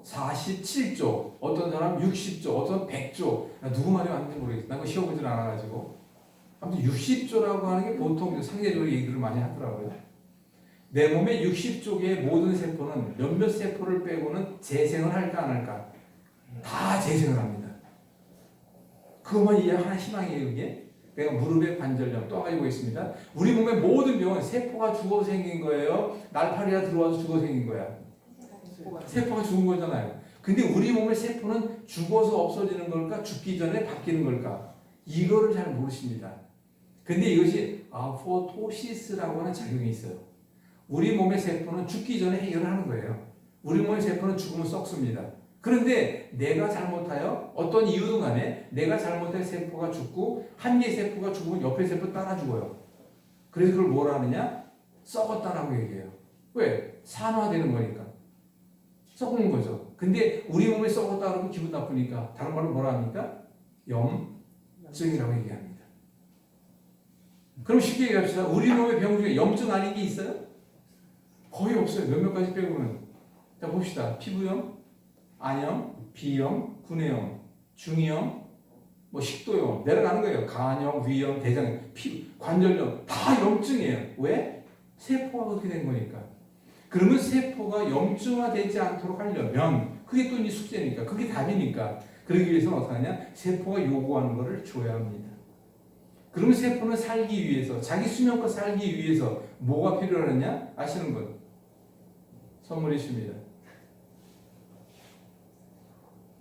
47쪽, 어떤 사람은 60쪽, 어떤 100쪽. 누구 말이 맞는지 모르겠어. 난 그거 시험보질 않아가지고. 아무튼 60조라고 하는 게 보통 상대적으로 얘기를 많이 하더라고요. 내 몸의 60쪽의 모든 세포는 몇몇 세포를 빼고는 재생을 할까 안 할까? 다 재생을 합니다. 그것만 이해 하나 희망이에요, 이게. 내가 무릎의 관절염 또 가지고 있습니다. 우리 몸의 모든 병은 세포가 죽어 생긴 거예요. 날파리가 들어와서 죽어 생긴 거야. 세포가 죽은 거잖아요. 근데 우리 몸의 세포는 죽어서 없어지는 걸까? 죽기 전에 바뀌는 걸까? 이거를 잘 모르십니다. 근데 이것이 아포토시스라고 하는 작용이 있어요. 우리 몸의 세포는 죽기 전에 해결하는 거예요. 우리 몸의 세포는 죽으면 썩습니다. 그런데 내가 잘못하여 어떤 이유든 간에 내가 잘못해 세포가 죽고 한 개의 세포가 죽으면 옆에 세포 따라 죽어요. 그래서 그걸 뭐라 하느냐? 썩었다라고 얘기해요. 왜? 산화되는 거니까. 썩은 거죠. 근데 우리 몸에 썩었다 그러면 기분 나쁘니까 다른 말로 뭐라 합니까? 염증이라고 얘기합니다. 그럼 쉽게 얘기합시다. 우리 몸의 병 중에 염증 아닌 게 있어요? 거의 없어요. 몇몇 가지 빼고는. 자, 봅시다. 피부염, 안염, 비염, 구내염, 중이염, 식도염, 내려가는 거예요. 간염, 위염, 대장염, 관절염, 다 염증이에요. 왜? 세포가 그렇게 된 거니까. 그러면 세포가 염증화되지 않도록 하려면, 그게 또 이제 숙제니까, 그게 답이니까, 그러기 위해서는 어떻게 하냐? 세포가 요구하는 것을 줘야 합니다. 그러면 세포는 살기 위해서, 자기 수명껏 살기 위해서 뭐가 필요하느냐? 아시는 분? 선물이 있습니다.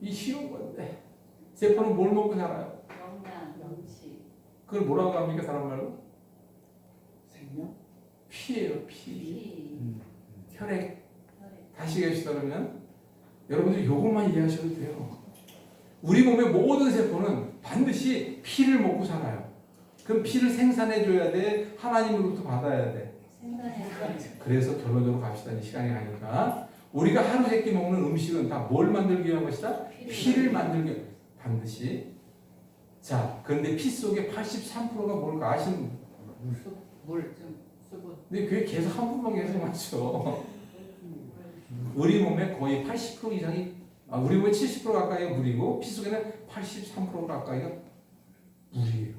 이 쉬운 건데 세포는 뭘 먹고 살아요? 영양, 음식. 그걸 뭐라고 합니까? 다른 말로? 생명? 피예요. 피. 피. 혈액. 혈액. 다시 얘기하시다 그러면 여러분들 이것만 이해하셔도 돼요. 우리 몸의 모든 세포는 반드시 피를 먹고 살아요. 그럼 피를 생산해줘야 돼? 하나님으로부터 받아야 돼? 생산해서. 그래서 결론적으로 갑시다. 이 시간이 가니까 우리가 하루 세끼 먹는 음식은 다 뭘 만들기 위한 것이다? 피를 만들기 위한 반드시. 자, 그런데 피 속에 83%가 뭘까 아시는 분? 물, 좀 수분. 근데 그게 계속 한 분만 계속 맞죠. 우리 몸의 거의 80% 이상이, 우리 몸의 70% 가까이가 물이고 피 속에는 83% 가까이가 물이에요.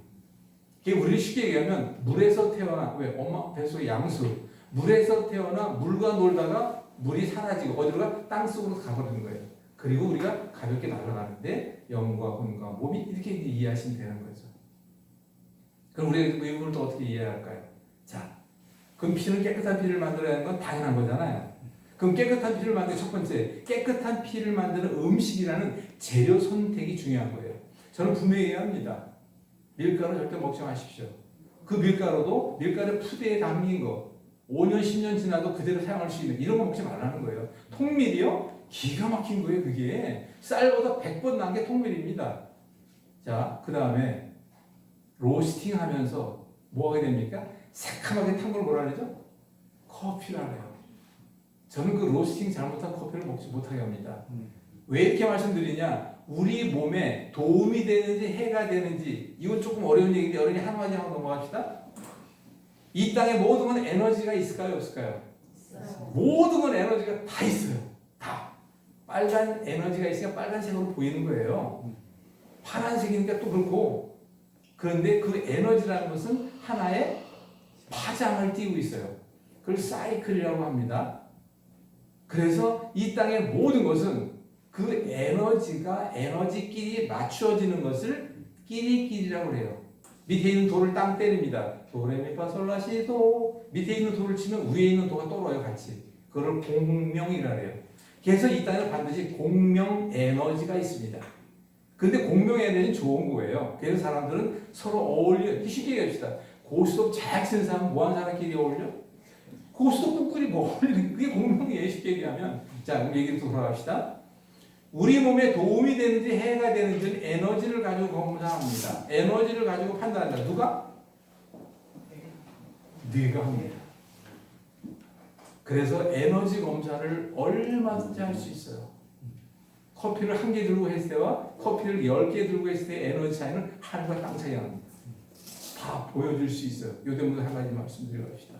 이게 우리를 쉽게 얘기하면 물에서 태어나, 왜? 엄마 뱃속에 양수. 물에서 태어나 물과 놀다가 물이 사라지고 어디로 가? 땅속으로 가버리는 거예요. 그리고 우리가 가볍게 날아가는데 영과 혼과 몸이 이렇게 이해하시면 되는 거죠. 그럼 우리가 이 부분을 또 어떻게 이해해야 할까요? 자, 그럼 피는 깨끗한 피를 만들어야 하는 건 당연한 거잖아요. 그럼 깨끗한 피를 만드는 첫 번째, 깨끗한 피를 만드는 음식이라는 재료 선택이 중요한 거예요. 저는 분명히 얘기합니다. 밀가루 절대 먹지 마십시오. 그 밀가루도 밀가루 푸대에 담긴 거 5년 10년 지나도 그대로 사용할 수 있는 이런 거 먹지 말라는 거예요. 통밀이요? 기가 막힌 거예요. 그게 쌀보다 100번 난 게 통밀입니다. 자, 그 다음에 로스팅 하면서 뭐 하게 됩니까? 새카맣게 탄 걸 뭐라 그러죠? 커피라 그래요. 저는 그 로스팅 잘못한 커피를 먹지 못하게 합니다. 왜 이렇게 말씀드리냐? 우리 몸에 도움이 되는지 해가 되는지 이건 조금 어려운 얘기인데 어른이 한 마디 하고 넘어갑시다. 이 땅에 모든 건 에너지가 있을까요? 없을까요? 모든 건 에너지가 다 있어요. 다. 빨간 에너지가 있으니까 빨간색으로 보이는 거예요. 파란색이니까 또 그렇고. 그런데 그 에너지라는 것은 하나의 파장을 띠고 있어요. 그걸 사이클이라고 합니다. 그래서 이 땅의 모든 것은 그 에너지가 에너지끼리 맞추어지는 것을 끼리끼리라고 해요. 밑에 있는 도를 땅 때립니다. 도레미파솔라시도 밑에 있는 도를 치면 위에 있는 도가 떨어요 같이. 그걸 공명이라 해요. 그래서 이 땅에 반드시 공명 에너지가 있습니다. 근데 공명 에너지는 좋은 거예요. 그래서 사람들은 서로 어울려. 쉽게 얘기합시다. 고스톱 잘 치는 사람은 뭐하는 사람끼리 어울려? 고스톱 꾹꾹이 뭐 어울리는 그게 공명이에요. 쉽게 얘기하면. 자, 그럼 얘기를 또 돌아갑시다. 우리 몸에 도움이 되는지 해가 되는지 에너지를 가지고 검사합니다. 에너지를 가지고 판단한다. 누가? 네가 합니다. 그래서 에너지 검사를 얼마든지 할 수 있어요. 커피를 한 개 들고 했을 때와 커피를 10개 들고 했을 때 에너지 차이는 하늘과 땅 차이가 납니다. 다 보여줄 수 있어요. 요 때문에 한 가지 말씀드려 갑시다.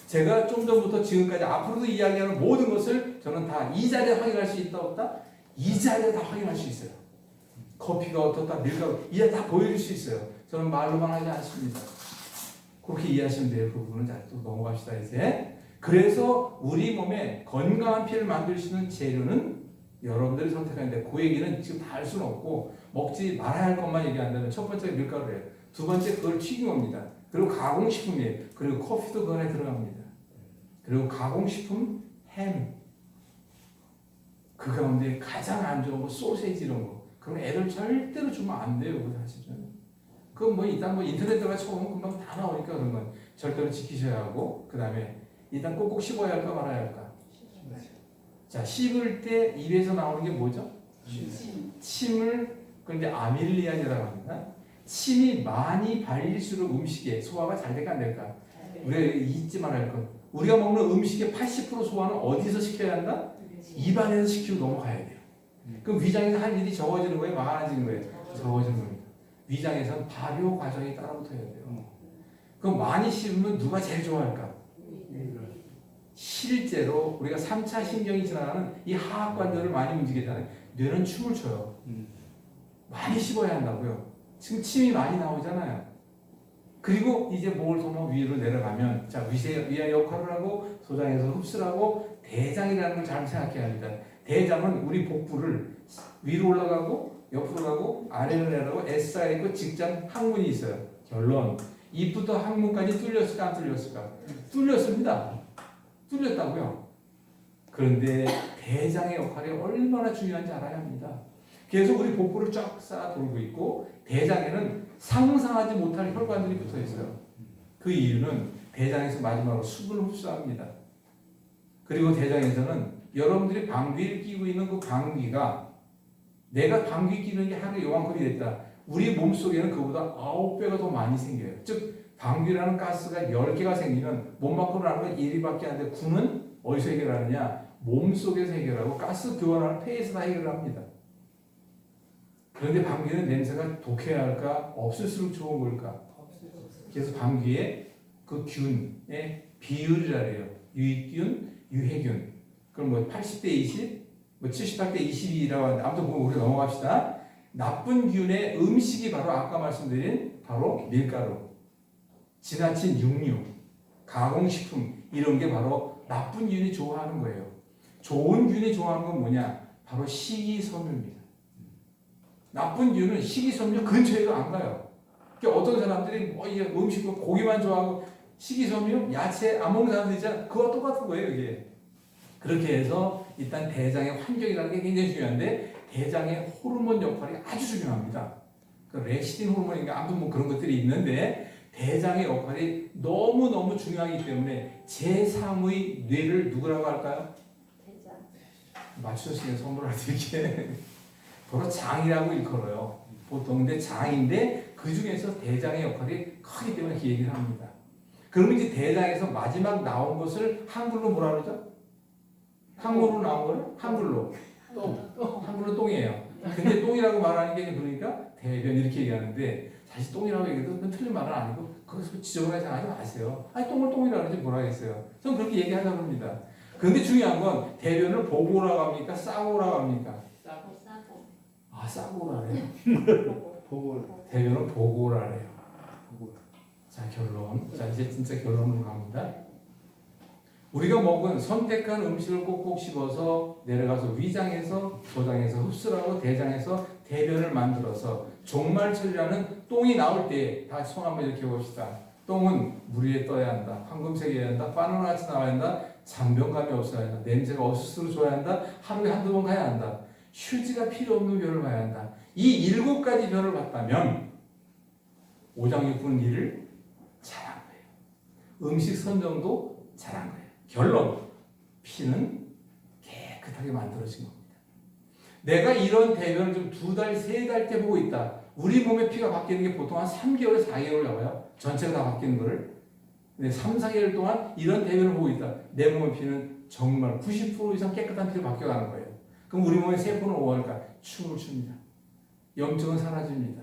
제가 좀 전부터 지금까지 앞으로도 이야기하는 모든 것을 저는 다 이 자리에 확인할 수 있다 없다? 이 자리에 다 확인할 수 있어요. 커피가 어떻다, 밀가루, 이제 다 보여줄 수 있어요. 저는 말로만 하지 않습니다. 그렇게 이해하시면 돼요. 그 부분은. 자, 또 넘어갑시다, 이제. 그래서 우리 몸에 건강한 피를 만들 수 있는 재료는 여러분들이 선택하는데, 그 얘기는 지금 다 할 수는 없고, 먹지 말아야 할 것만 얘기한다면, 첫 번째 밀가루예요. 두 번째 그걸 튀긴 겁니다. 그리고 가공식품이에요. 그리고 커피도 그 안에 들어갑니다. 그리고 가공식품, 햄. 그 가운데 가장 안 좋은 거 소세지 이런 거. 그럼 애들 절대로 주면 안 돼요. 그거 사실은. 그건 뭐 일단 뭐 인터넷 들어가 쳐보면 금방 다 나오니까 그런 건 절대로 지키셔야 하고, 그 다음에 일단 꼭꼭 씹어야 할까 말아야 할까. 자, 씹을 때 입에서 나오는 게 뭐죠? 침을 그런데 아밀리아제라고 합니다. 침이 많이 발릴수록 음식에 소화가 잘 될까 안 될까? 우리가 잊지 말아야 할 것. 우리가 먹는 음식의 80% 소화는 어디서 시켜야 한다? 입안에서 시키고 넘어가야 돼요. 그럼 위장에서 할 일이 적어지는 거예요? 많아지는 거예요? 적어지는 겁니다. 위장에서는 발효 과정이 따라붙어야 돼요. 그럼 많이 씹으면 누가 제일 좋아할까? 실제로 우리가 3차 신경이 지나가는 이 하악관절을 많이 움직이잖아요. 뇌는 춤을 춰요. 많이 씹어야 한다고요. 지금 침이 많이 나오잖아요. 그리고 이제 목을 통해 위로 내려가면, 자, 위의 역할을 하고 소장에서 흡수를 하고 대장이라는 걸 잘 생각해야 합니다. 대장은 우리 복부를 위로 올라가고 옆으로 가고 아래로 내려가고 S자가 있고 직장 항문이 있어요. 결론, 입부터 항문까지 뚫렸을까 안 뚫렸을까? 뚫렸습니다. 뚫렸다고요. 그런데 대장의 역할이 얼마나 중요한지 알아야 합니다. 그래서 우리 복부를 쫙 쌓아 돌고 있고 대장에는 상상하지 못할 혈관들이 붙어 있어요. 그 이유는 대장에서 마지막으로 수분을 흡수합니다. 그리고 대장에서는 여러분들이 방귀를 끼고 있는 그 방귀가, 내가 방귀 끼는 게 하루 요만큼이 됐다. 우리 몸속에는 그보다 9배가 더 많이 생겨요. 즉 방귀라는 가스가 10개가 생기면 몸 밖으로 나가는 건 1위밖에 안 돼. 9는 어디서 해결하느냐? 몸속에서 해결하고 가스 교환하는 폐에서 다 해결합니다. 그런데 방귀는 냄새가 독해야 할까? 없을수록 좋은 걸까? 그래서 방귀의 그 균의 비율이라 해요. 유익균, 유해균. 그럼 뭐 80대 20, 뭐 78대 22라고 하는데 아무튼 우리 넘어갑시다. 나쁜 균의 음식이 바로 아까 말씀드린 바로 밀가루, 지나친 육류, 가공식품 이런 게 바로 나쁜 균이 좋아하는 거예요. 좋은 균이 좋아하는 건 뭐냐? 바로 식이섬유입니다. 나쁜 균은 식이섬유 근처에도 안 가요. 그러니까 어떤 사람들이 뭐 이게 음식 고기만 좋아하고 식이섬유, 야채 안 먹는 사람들 있잖아. 그거와 똑같은 거예요, 이게. 그렇게 해서 일단 대장의 환경이라는 게 굉장히 중요한데 대장의 호르몬 역할이 아주 중요합니다. 그 렉시딘 호르몬인가 아무튼 뭐 그런 것들이 있는데 대장의 역할이 너무너무 중요하기 때문에 제3의 뇌를 누구라고 할까요? 대장. 맞추셨으니까 선물을 드릴게. 바로 장이라고 일컬어요. 보통 근데 장인데 그 중에서 대장의 역할이 크기 때문에 그 얘기를 합니다. 그러면 이제 대장에서 마지막 나온 것을 한글로 뭐라 그러죠? 한국어로 나온 거를 한글로 한글로 똥이에요. 근데 똥이라고 말하는 게 그러니까 대변 이렇게 얘기하는데 사실 똥이라고 얘기해도 그건 틀린 말은 아니고 거기서 지저분하지 하지 마세요. 아니 똥을 똥이라고 하는지 뭐라 하겠어요. 저는 그렇게 얘기하자고 합니다. 그런데 중요한 건 대변을 보고라고 합니까? 싸고라고 합니까? 싸고 싸고. 아 싸고라래요. 보고 대변은 보고라래요. 보고 자 결론. 자 이제 진짜 결론으로 갑니다. 우리가 먹은 선택한 음식을 꼭꼭 씹어서 내려가서 위장에서 소장에서 흡수하고 대장에서 대변을 만들어서 종말처리라는 똥이 나올 때 다 손 한번 이렇게 봅시다. 똥은 물 위에 떠야 한다. 황금색이어야 한다. 바나나 같이 나와야 한다. 잔병감이 없어야 한다. 냄새가 어스스로 줘야 한다. 하루에 한두 번 가야 한다. 휴지가 필요 없는 변을 봐야 한다. 이 7가지 변을 봤다면 오장육부는 일을 잘한 거예요. 음식 선정도 잘한 거예요. 결론, 피는 깨끗하게 만들어진 겁니다. 내가 이런 대변을 좀 2달, 3달째 보고 있다. 우리 몸의 피가 바뀌는 게 보통 한 3개월, 4개월 나와요. 전체가 다 바뀌는 거를. 근데 3, 4개월 동안 이런 대변을 보고 있다. 내 몸의 피는 정말 90% 이상 깨끗한 피로 바뀌어가는 거예요. 그럼 우리 몸의 세포는 뭐할까? 춤을 춥니다. 염증은 사라집니다.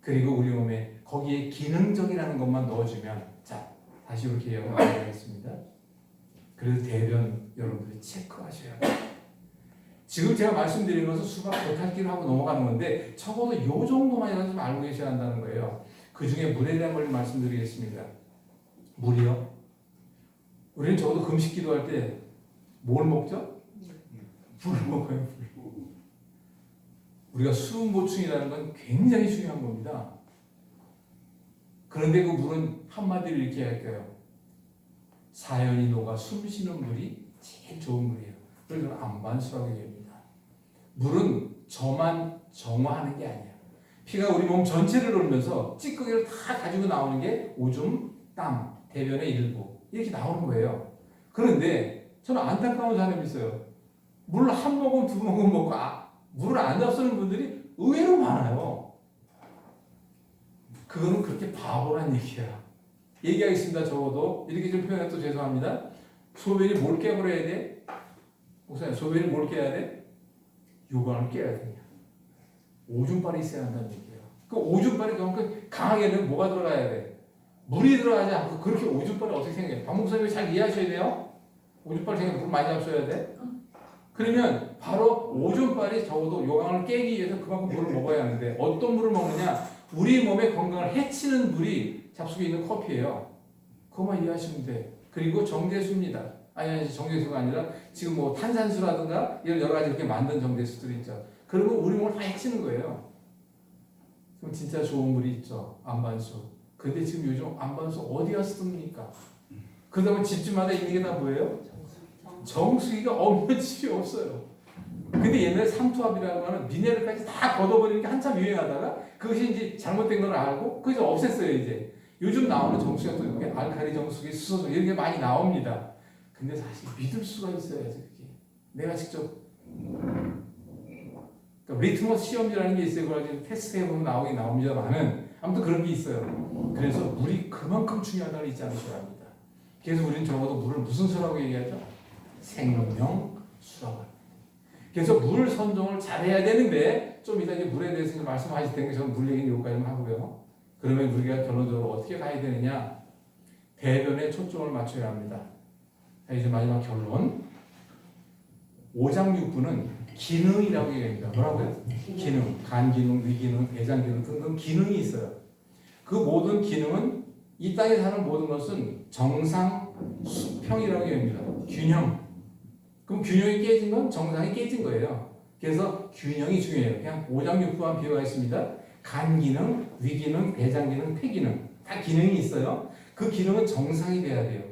그리고 우리 몸에 거기에 기능적이라는 것만 넣어주면 자, 다시 이렇게 이야기하겠습니다. 그래서 대변 여러분들이 체크하셔야 돼요. 지금 제가 말씀드린 것은 수박 겉핥기를 하고 넘어가는 건데 적어도 이 정도만이라도 좀 알고 계셔야 한다는 거예요. 그 중에 물에 대한 걸 말씀드리겠습니다. 물이요. 우리는 적어도 금식 기도할 때 뭘 먹죠? 물을 먹어요. 물. 우리가 수분 보충이라는 건 굉장히 중요한 겁니다. 그런데 그 물은 한마디로 이렇게 할까요? 자연이 녹아 숨쉬는 물이 제일 좋은 물이에요. 그래서 안반수라고 얘기합니다. 물은 저만 정화하는 게 아니야. 피가 우리 몸 전체를 돌면서 찌꺼기를 다 가지고 나오는 게 오줌, 땀, 대변의 일부 이렇게 나오는 거예요. 그런데 저는 안타까운 사람이 있어요. 물 한 모금, 2모금 먹고 물을 안 잡수는 분들이 의외로 많아요. 그거는 그렇게 바보란 얘기야. 얘기하겠습니다. 적어도 이렇게 좀 표현해도 죄송합니다. 소변이 뭘 깨버려야 돼? 목사님, 소변이 뭘 깨야 돼? 요관을 깨야 돼요. 오줌빨이 있어야 한다는 얘기예요. 그 오줌빨이 그만큼 강하게는 뭐가 들어가야 돼? 물이 들어가지 않고 그렇게 오줌빨이 어떻게 생겨요? 박 목사님이 잘 이해하셔야 돼요. 오줌빨 생기면 물 많이 잡숴야 돼. 그러면 바로 오줌빨이 적어도 요강을 깨기 위해서 그만큼 물을 먹어야 하는데 어떤 물을 먹느냐? 우리 몸의 건강을 해치는 물이 잡수기 있는 커피예요. 그것만 이해하시면 돼. 그리고 정제수입니다. 아니 정제수가 아니라 지금 뭐 탄산수라든가 이런 여러 가지 이렇게 만든 정제수들이 있죠. 그리고 우리 몸을 다 해치는 거예요. 그럼 진짜 좋은 물이 있죠. 안반수. 근데 지금 요즘 안반수 어디 가서 씁니까? 그러다 보면 집집마다 있는 게 다 뭐예요? 정수기가 없는 집이 없어요. 근데 옛날에 삼투압이라고 하는 미네랄까지 다 걷어버리는 게 한참 유행하다가 그것이 이제 잘못된 걸 알고 그것을 없앴어요 이제. 요즘 나오는 정수기가 또 이렇게 알칼리 정수기, 수소정수기 이런 게 많이 나옵니다. 근데 사실 믿을 수가 있어야지 그게. 내가 직접 그러니까 리트머스 시험지라는 게 있어요. 그걸 테스트 해보면 나오긴 나옵니다만은 아무튼 그런 게 있어요. 그래서 물이 그만큼 중요하다는 걸 잊지 않으셔야 합니다. 그래서 우리는 적어도 물을 무슨 수라고 얘기하죠? 생명 수라고 합니다. 그래서 물 선정을 잘해야 되는데 좀 이따 이제 물에 대해서 말씀하실 텐데 저는 물 얘기는 여기까지만 하고요. 그러면 우리가 결론적으로 어떻게 가야 되느냐? 대변에 초점을 맞춰야 합니다. 자, 이제 마지막 결론. 오장육부는 기능이라고 얘기합니다. 뭐라고요? 기능, 간 기능, 위 기능, 대장 기능 등등 기능이 있어요. 그 모든 기능은 이 땅에 사는 모든 것은 정상 수평이라고 얘기합니다. 균형. 그럼 균형이 깨진 건 정상이 깨진 거예요. 그래서 균형이 중요해요. 그냥 오장육부만 비유하겠습니다. 간 기능, 위 기능, 대장 기능, 폐 기능 다 기능이 있어요. 그 기능은 정상이 돼야 돼요.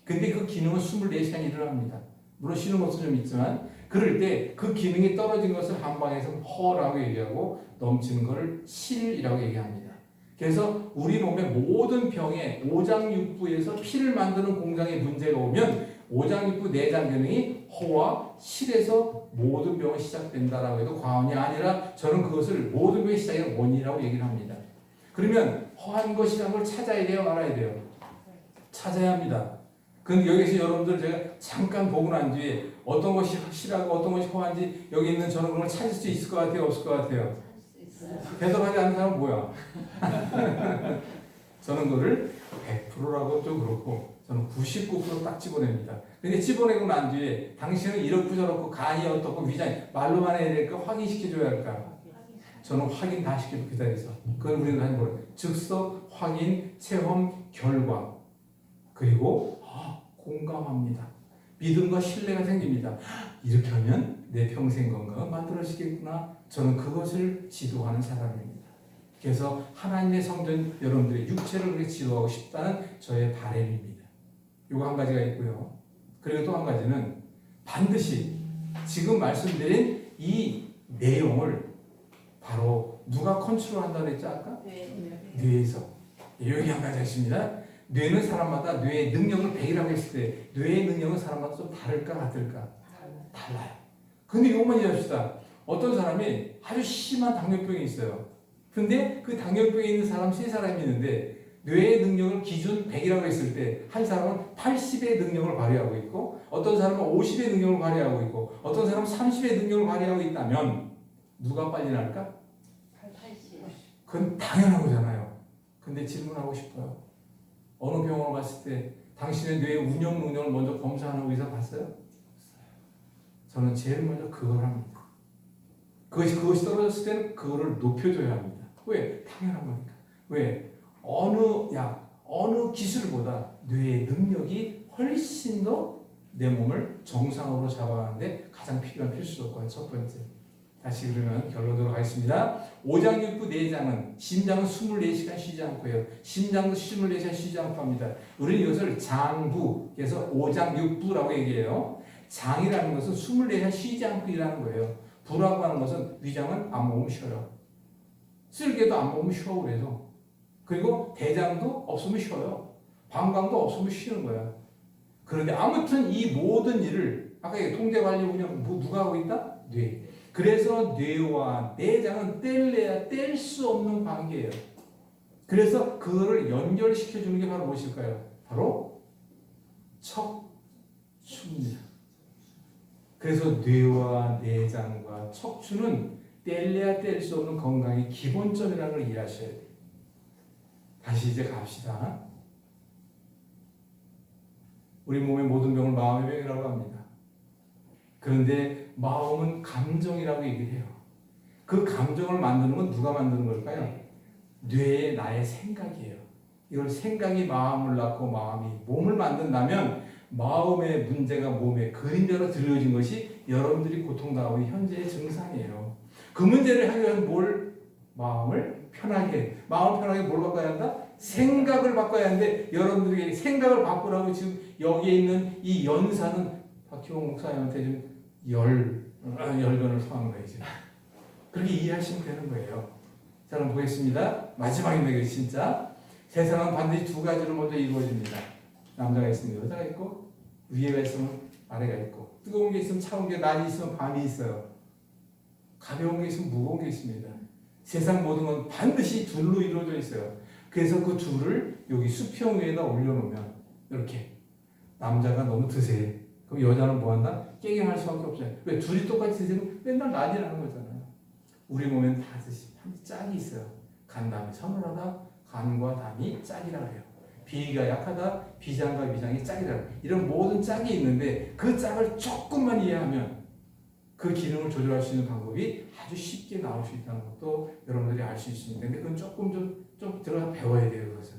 근데 그 기능은 24시간 일을 합니다. 물론 쉬는 것도 좀 있지만 그럴 때 그 기능이 떨어진 것을 한방에서 허라고 얘기하고 넘치는 것을 실이라고 얘기합니다. 그래서 우리 몸의 모든 병에 오장육부에서 피를 만드는 공장에 문제가 오면 오장육부 내장 기능이 허와 실에서 모든 병이 시작된다라고 해도 과언이 아니라 저는 그것을 모든 병의 시작의 원인이라고 얘기를 합니다. 그러면 허한 것이라는 걸 찾아야 돼요, 알아야 돼요? 찾아야 합니다. 근데 여기서 여러분들 제가 잠깐 보고 난 뒤에 어떤 것이 실하고 어떤 것이 허한지 여기 있는 저는 그걸 찾을 수 있을 것 같아요, 없을 것 같아요? 할 수 있어요. 대답하지 않는 사람은 뭐야? 저는 그거를 100%라고 좀 그렇고 저는 99%딱 집어냅니다. 근데 집어내고 난 뒤에 당신은 이렇고 저렇고 간이 어떻고 위장이 말로만 해야 될까 확인시켜줘야 할까? 저는 확인 다 시키고 기다려서 그건 우리는 다시 뭐래? 즉석, 확인, 체험, 결과 그리고 공감합니다. 믿음과 신뢰가 생깁니다. 이렇게 하면 내 평생 건강은 만들어지겠구나. 저는 그것을 지도하는 사람입니다. 그래서 하나님의 성전 여러분들의 육체를 그렇게 지도하고 싶다는 저의 바람입니다. 이거 한 가지가 있고요. 그리고 또 한 가지는 반드시 지금 말씀드린 이 내용을 바로 누가 컨트롤한다고 했죠 아까? 뇌에서. 여기 한 가지가 있습니다. 뇌는 사람마다 뇌의 능력을 100이라고 했을 때 뇌의 능력은 사람마다 좀 다를까 같을까? 달라요. 근데 이것만 이해합시다. 어떤 사람이 아주 심한 당뇨병이 있어요. 근데 그 당뇨병에 있는 사람 3사람이 있는데 뇌의 능력을 기준 100이라고 했을 때 한 사람은 80의 능력을 발휘하고 있고 어떤 사람은 50의 능력을 발휘하고 있고 어떤 사람은 30의 능력을 발휘하고 있다면 누가 빨리 나을까? 80. 그건 당연한 거잖아요. 근데 질문하고 싶어요. 어느 병원을 갔을 때 당신의 뇌의 운영 능력을 먼저 검사하는 의사 봤어요? 저는 제일 먼저 그걸 합니다. 그것이 떨어졌을 때는 그거를 높여줘야 합니다. 왜? 당연한 거니까. 왜? 어느 기술보다 뇌의 능력이 훨씬 더 내 몸을 정상으로 잡아가는데 가장 필요한 필수 조건 첫 번째. 다시 그러면 결론으로 가겠습니다. 오장육부 내장은 심장은 24시간 쉬지 않고 해요. 심장도 24시간 쉬지 않고 합니다. 우리는 이것을 장부, 그래서 오장육부라고 얘기해요. 장이라는 것은 24시간 쉬지 않고 일하는 거예요. 부라고 하는 것은 위장은 안 먹으면 쉬어요. 쓸개도 안 먹으면 쉬어 그래서. 그리고 대장도 없으면 쉬어요. 방광도 없으면 쉬는 거야. 그런데 아무튼 이 모든 일을 아까 통제관리 운영 누가 하고 있다? 뇌. 그래서 뇌와 내장은 뗄래야 뗄 수 없는 관계예요. 그래서 그거를 연결시켜 주는 게 바로 무엇일까요? 바로 척추입니다. 그래서 뇌와 내장과 척추는 뗄래야 뗄 수 없는 건강의 기본점이라는 걸 이해하셔야 돼요. 다시 이제 갑시다. 우리 몸의 모든 병을 마음의 병이라고 합니다. 그런데 마음은 감정이라고 얘기를 해요. 그 감정을 만드는 건 누가 만드는 걸까요? 뇌의 나의 생각이에요. 이걸 생각이 마음을 낳고 마음이 몸을 만든다면 마음의 문제가 몸에 그림자로 들려진 것이 여러분들이 고통당하고 있는 현재의 증상이에요. 그 문제를 해결하면 마음을 편하게 뭘 바꿔야 한다? 생각을 바꿔야 하는데 여러분들에게 생각을 바꾸라고 지금 여기에 있는 이 연사는 박희봉 목사님한테 좀 열변을 토한 거예요. 지금. 그렇게 이해하시면 되는 거예요. 자, 그럼 보겠습니다. 마지막입니다. 이거 진짜. 세상은 반드시 두 가지로 먼저 이루어집니다. 남자가 있으면 여자가 있고 위에가 있으면 아래가 있고 뜨거운 게 있으면 차가운 게 낮이 있으면 밤이 있어요. 가벼운 게 있으면 무거운 게 있습니다. 세상 모든 건 반드시 둘로 이루어져 있어요. 그래서 그 둘을 여기 수평 위에다 올려놓으면 이렇게 남자가 너무 드세. 그럼 여자는 뭐한다? 깨갱할 수밖에 없어요. 왜? 둘이 똑같이 드세면 맨날 난리나는 거잖아요. 우리 몸에는 다 짝이 있어요. 간 다음에 서늘하다. 간과 담이 짝이라고 해요. 비위가 약하다. 비장과 위장이 짝이라고 해요. 이런 모든 짝이 있는데 그 짝을 조금만 이해하면 그 기능을 조절할 수 있는 방법이 아주 쉽게 나올 수 있다는 것도 여러분들이 알 수 있습니다. 근데 그건 좀 들어가 배워야 돼요. 그것은.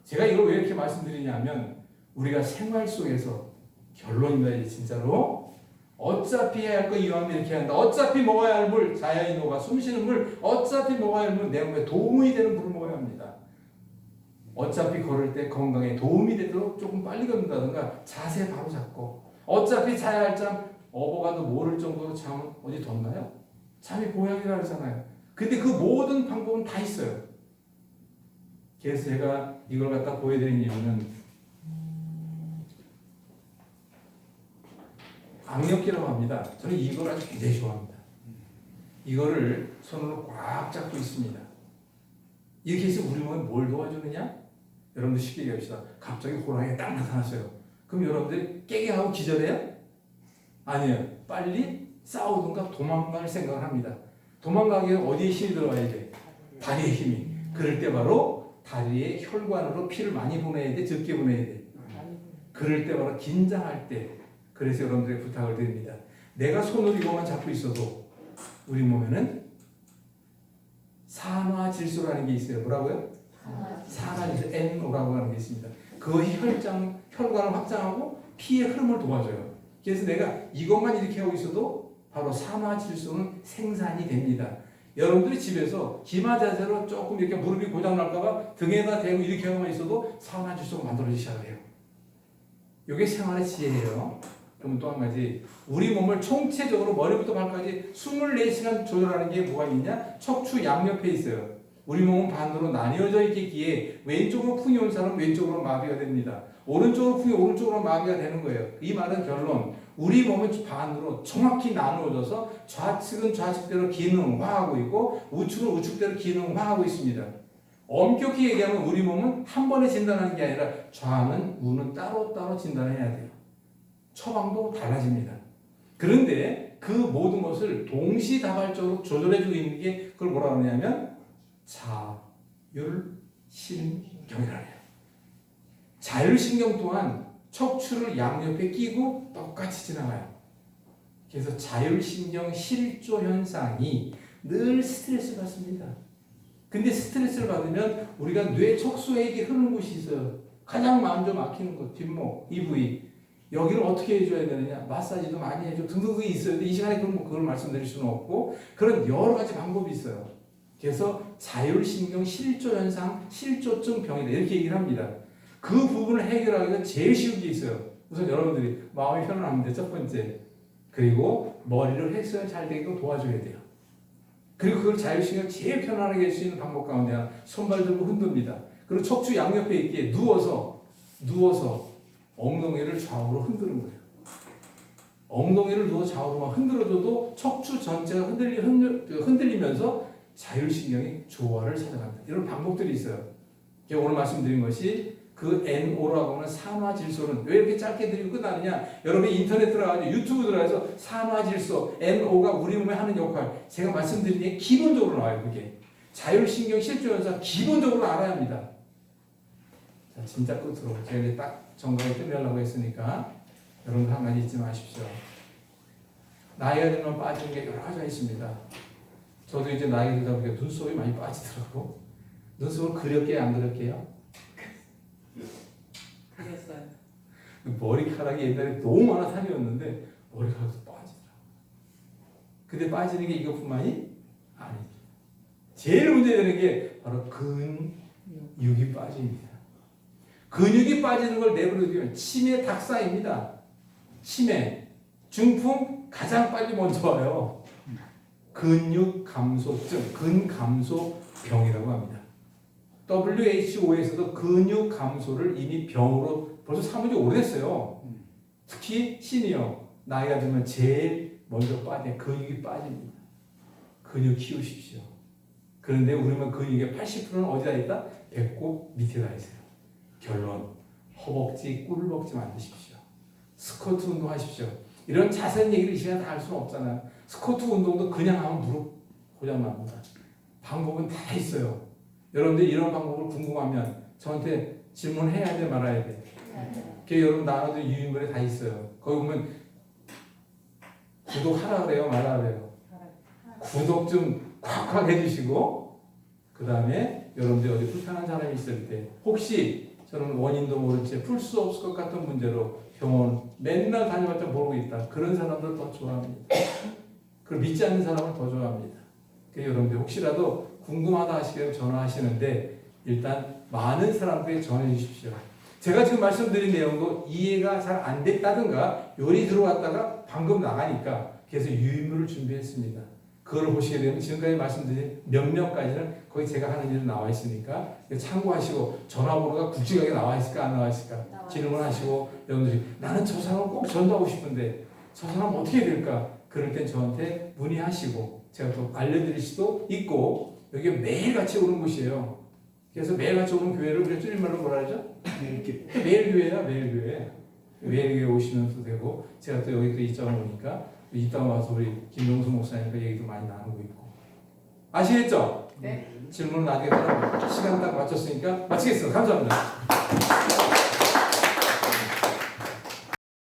제가 이걸 왜 이렇게 말씀드리냐면 우리가 생활 속에서 결론입니다. 진짜로 어차피 해야 할 거 이왕 이렇게 한다. 어차피 먹어야 할 물, 자연이 녹아 숨쉬는 물, 어차피 먹어야 할 물, 내 몸에 도움이 되는 물을 먹어야 합니다. 어차피 걸을 때 건강에 도움이 되도록 조금 빨리 걷는다든가 자세 바로 잡고 어차피 자야 할 잠 어버가도 모를 정도로 잠은 어디 뒀나요? 잠이 보약이라 그러잖아요. 근데 그 모든 방법은 다 있어요. 그래서 제가 이걸 갖다 보여드린 이유는 악력기라고 합니다. 저는 이걸 아주 굉장히 좋아합니다. 이거를 손으로 꽉 잡고 있습니다. 이렇게 해서 우리 몸에 뭘 도와주느냐? 여러분들 쉽게 얘기합시다. 갑자기 호랑이가 딱 나타났어요. 그럼 여러분들이 깨게 하고 기절해요? 아니에요. 빨리 싸우든가 도망갈 생각을 합니다. 도망가기에 어디에 힘이 들어가야 돼? 다리에 힘이. 그럴 때 바로 다리에 혈관으로 피를 많이 보내야 돼? 적게 보내야 돼? 그럴 때 바로 긴장할 때. 그래서 여러분들의 부탁을 드립니다. 내가 손으로 이것만 잡고 있어도 우리 몸에는 산화질소라는 게 있어요. 뭐라고요? 산화질소 NO라고 하는 게 있습니다. 그것이 혈관을 확장하고 피의 흐름을 도와줘요. 그래서 내가 이것만 이렇게 하고 있어도 바로 산화질소는 생산이 됩니다. 여러분들이 집에서 기마 자세로 조금 이렇게 무릎이 고장 날까봐 등에다 대고 이렇게 하고만 있어도 산화질소가 만들어지기 시작을 해요. 이게 생활의 지혜예요. 그러면 또 한 가지, 우리 몸을 총체적으로 머리부터 발까지 24시간 조절하는 게 뭐가 있냐? 척추 양옆에 있어요. 우리 몸은 반으로 나뉘어져 있기에 왼쪽으로 풍이 온 사람은 왼쪽으로 마비가 됩니다. 오른쪽으로 풍이 오른쪽으로 마비가 되는 거예요. 이 말은 결론, 우리 몸은 반으로 정확히 나누어져서 좌측은 좌측대로 기능화하고 있고 우측은 우측대로 기능화하고 있습니다. 엄격히 얘기하면 우리 몸은 한 번에 진단하는 게 아니라 좌는 우는 따로따로 진단을 해야 돼요. 처방도 달라집니다. 그런데 그 모든 것을 동시다발적으로 조절해주고 있는 게 그걸 뭐라 그러냐면 자율신경이라고 해요. 자율신경 또한 척추를 양옆에 끼고 똑같이 지나가요. 그래서 자율신경 실조 현상이 늘 스트레스 받습니다. 근데 스트레스를 받으면 우리가 뇌 척수액이 흐르는 곳이 있어요. 가장 마음좀 막히는 곳, 뒷목, 이 부위. 여기를 어떻게 해줘야 되느냐? 마사지도 많이 해줘. 등등등이 있어요. 근데 이 시간에 그걸 말씀드릴 수는 없고 그런 여러 가지 방법이 있어요. 그래서 자율신경 실조 현상, 실조증 병이다 이렇게 얘기를 합니다. 그 부분을 해결하기가 제일 쉬운 게 있어요. 우선 여러분들이 마음이 편안하면 돼, 첫 번째. 그리고 머리를 혈액순환 잘 되게끔 도와줘야 돼요. 그리고 그걸 자율신경 제일 편안하게 할 수 있는 방법 가운데 하나, 손발 들고 흔듭니다. 그리고 척추 양옆에 있게 누워서 엉덩이를 좌우로 흔드는 거예요. 엉덩이를 누워서 좌우로만 흔들어줘도 척추 전체가 흔들리면서 자율신경이 조화를 찾아갑니다. 이런 방법들이 있어요. 제가 오늘 말씀드린 것이 그 NO라고 하는 산화질소는 왜 이렇게 짧게 드리고 끝나느냐? 여러분이 인터넷 들어가서 유튜브 들어가서 산화질소, NO가 우리 몸에 하는 역할 제가 말씀드린 게 기본적으로 나와요. 그게 자율신경 실조현상 기본적으로 알아야 합니다. 자, 진짜 끝으로 제가 이제 딱 정각에 끝내려고 했으니까 여러분들 한 가지 잊지 마십시오. 나이가 들면 빠지는 게 여러 가지가 있습니다. 저도 이제 나이가 들다 보니까 눈썹이 많이 빠지더라고. 눈썹을 그렸게요, 안 그렸게요? 그랬어요. 머리카락이 옛날에 너무 많아 다녔는데 머리카락도 빠지더라고. 근데 빠지는 게 이것뿐만이 아니죠. 제일 문제되는 게 바로 근육이 빠집니다. 근육이 빠지는 걸 내버려두면 치매 닥사입니다. 치매, 중풍 가장 빨리 먼저 와요. 근육 감소증, 근감소병이라고 합니다. WHO에서도 근육 감소를 이미 병으로 벌써 삼은 지 오래됐어요. 특히 시니어, 나이가 들면 제일 먼저 근육이 빠집니다. 근육 키우십시오. 그런데 우리 몸 근육의 80%는 어디다 있다? 배꼽 밑에다 있어요. 결론, 허벅지, 꿀벅지 만드십시오. 스쿼트 운동하십시오. 이런 자세한 얘기를 이 시간에 다 할 수는 없잖아요. 스쿼트 운동도 그냥 하면 무릎 고장 납니다. 방법은 다 있어요. 여러분들이 이런 방법을 궁금하면 저한테 질문해야 돼, 말아야 돼. 그 여러분 나눠도 유인글에 다 있어요. 거기 보면 구독하라 그래요, 말아 그래요. 구독 좀 콱콱 해주시고 그 다음에 여러분들이 어디 불편한 사람이 있을 때 혹시 저는 원인도 모른 채 풀 수 없을 것 같은 문제로 병원 맨날 다녀봤자 모르고 있다. 그런 사람들 더 좋아합니다. 그걸 믿지 않는 사람을 더 좋아합니다. 그래서 여러분들 혹시라도 궁금하다 하시면 전화하시는데 일단 많은 사람들에게 전해 주십시오. 제가 지금 말씀드린 내용도 이해가 잘 안 됐다든가 요리 들어왔다가 방금 나가니까 그래서 유인물을 준비했습니다. 그걸 보시게 되면 지금까지 말씀드린 몇몇까지는 거의 제가 하는 일은 나와 있으니까 참고하시고 전화번호가 굵직하게 나와 있을까 안 나와 있을까 질문하시고 여러분들이 나는 저 사람 꼭 전도하고 싶은데 저 사람 어떻게 해야 될까? 그럴 땐 저한테 문의하시고 제가 또 알려드릴 수도 있고 여기 매일같이 오는 곳이에요. 그래서 매일같이 오는 교회를 우리가 줄임말로 뭐라 하죠? 이렇게 매일교회야 매일교회. 매일교회 오시면서 되고 제가 또 여기 또 입장을 오니까 이따 와서 우리 김용수 목사님과 얘기도 많이 나누고 있고 아시겠죠? 네. 질문은 나중에 하라고 시간 딱 맞췄으니까 마치겠습니다. 감사합니다.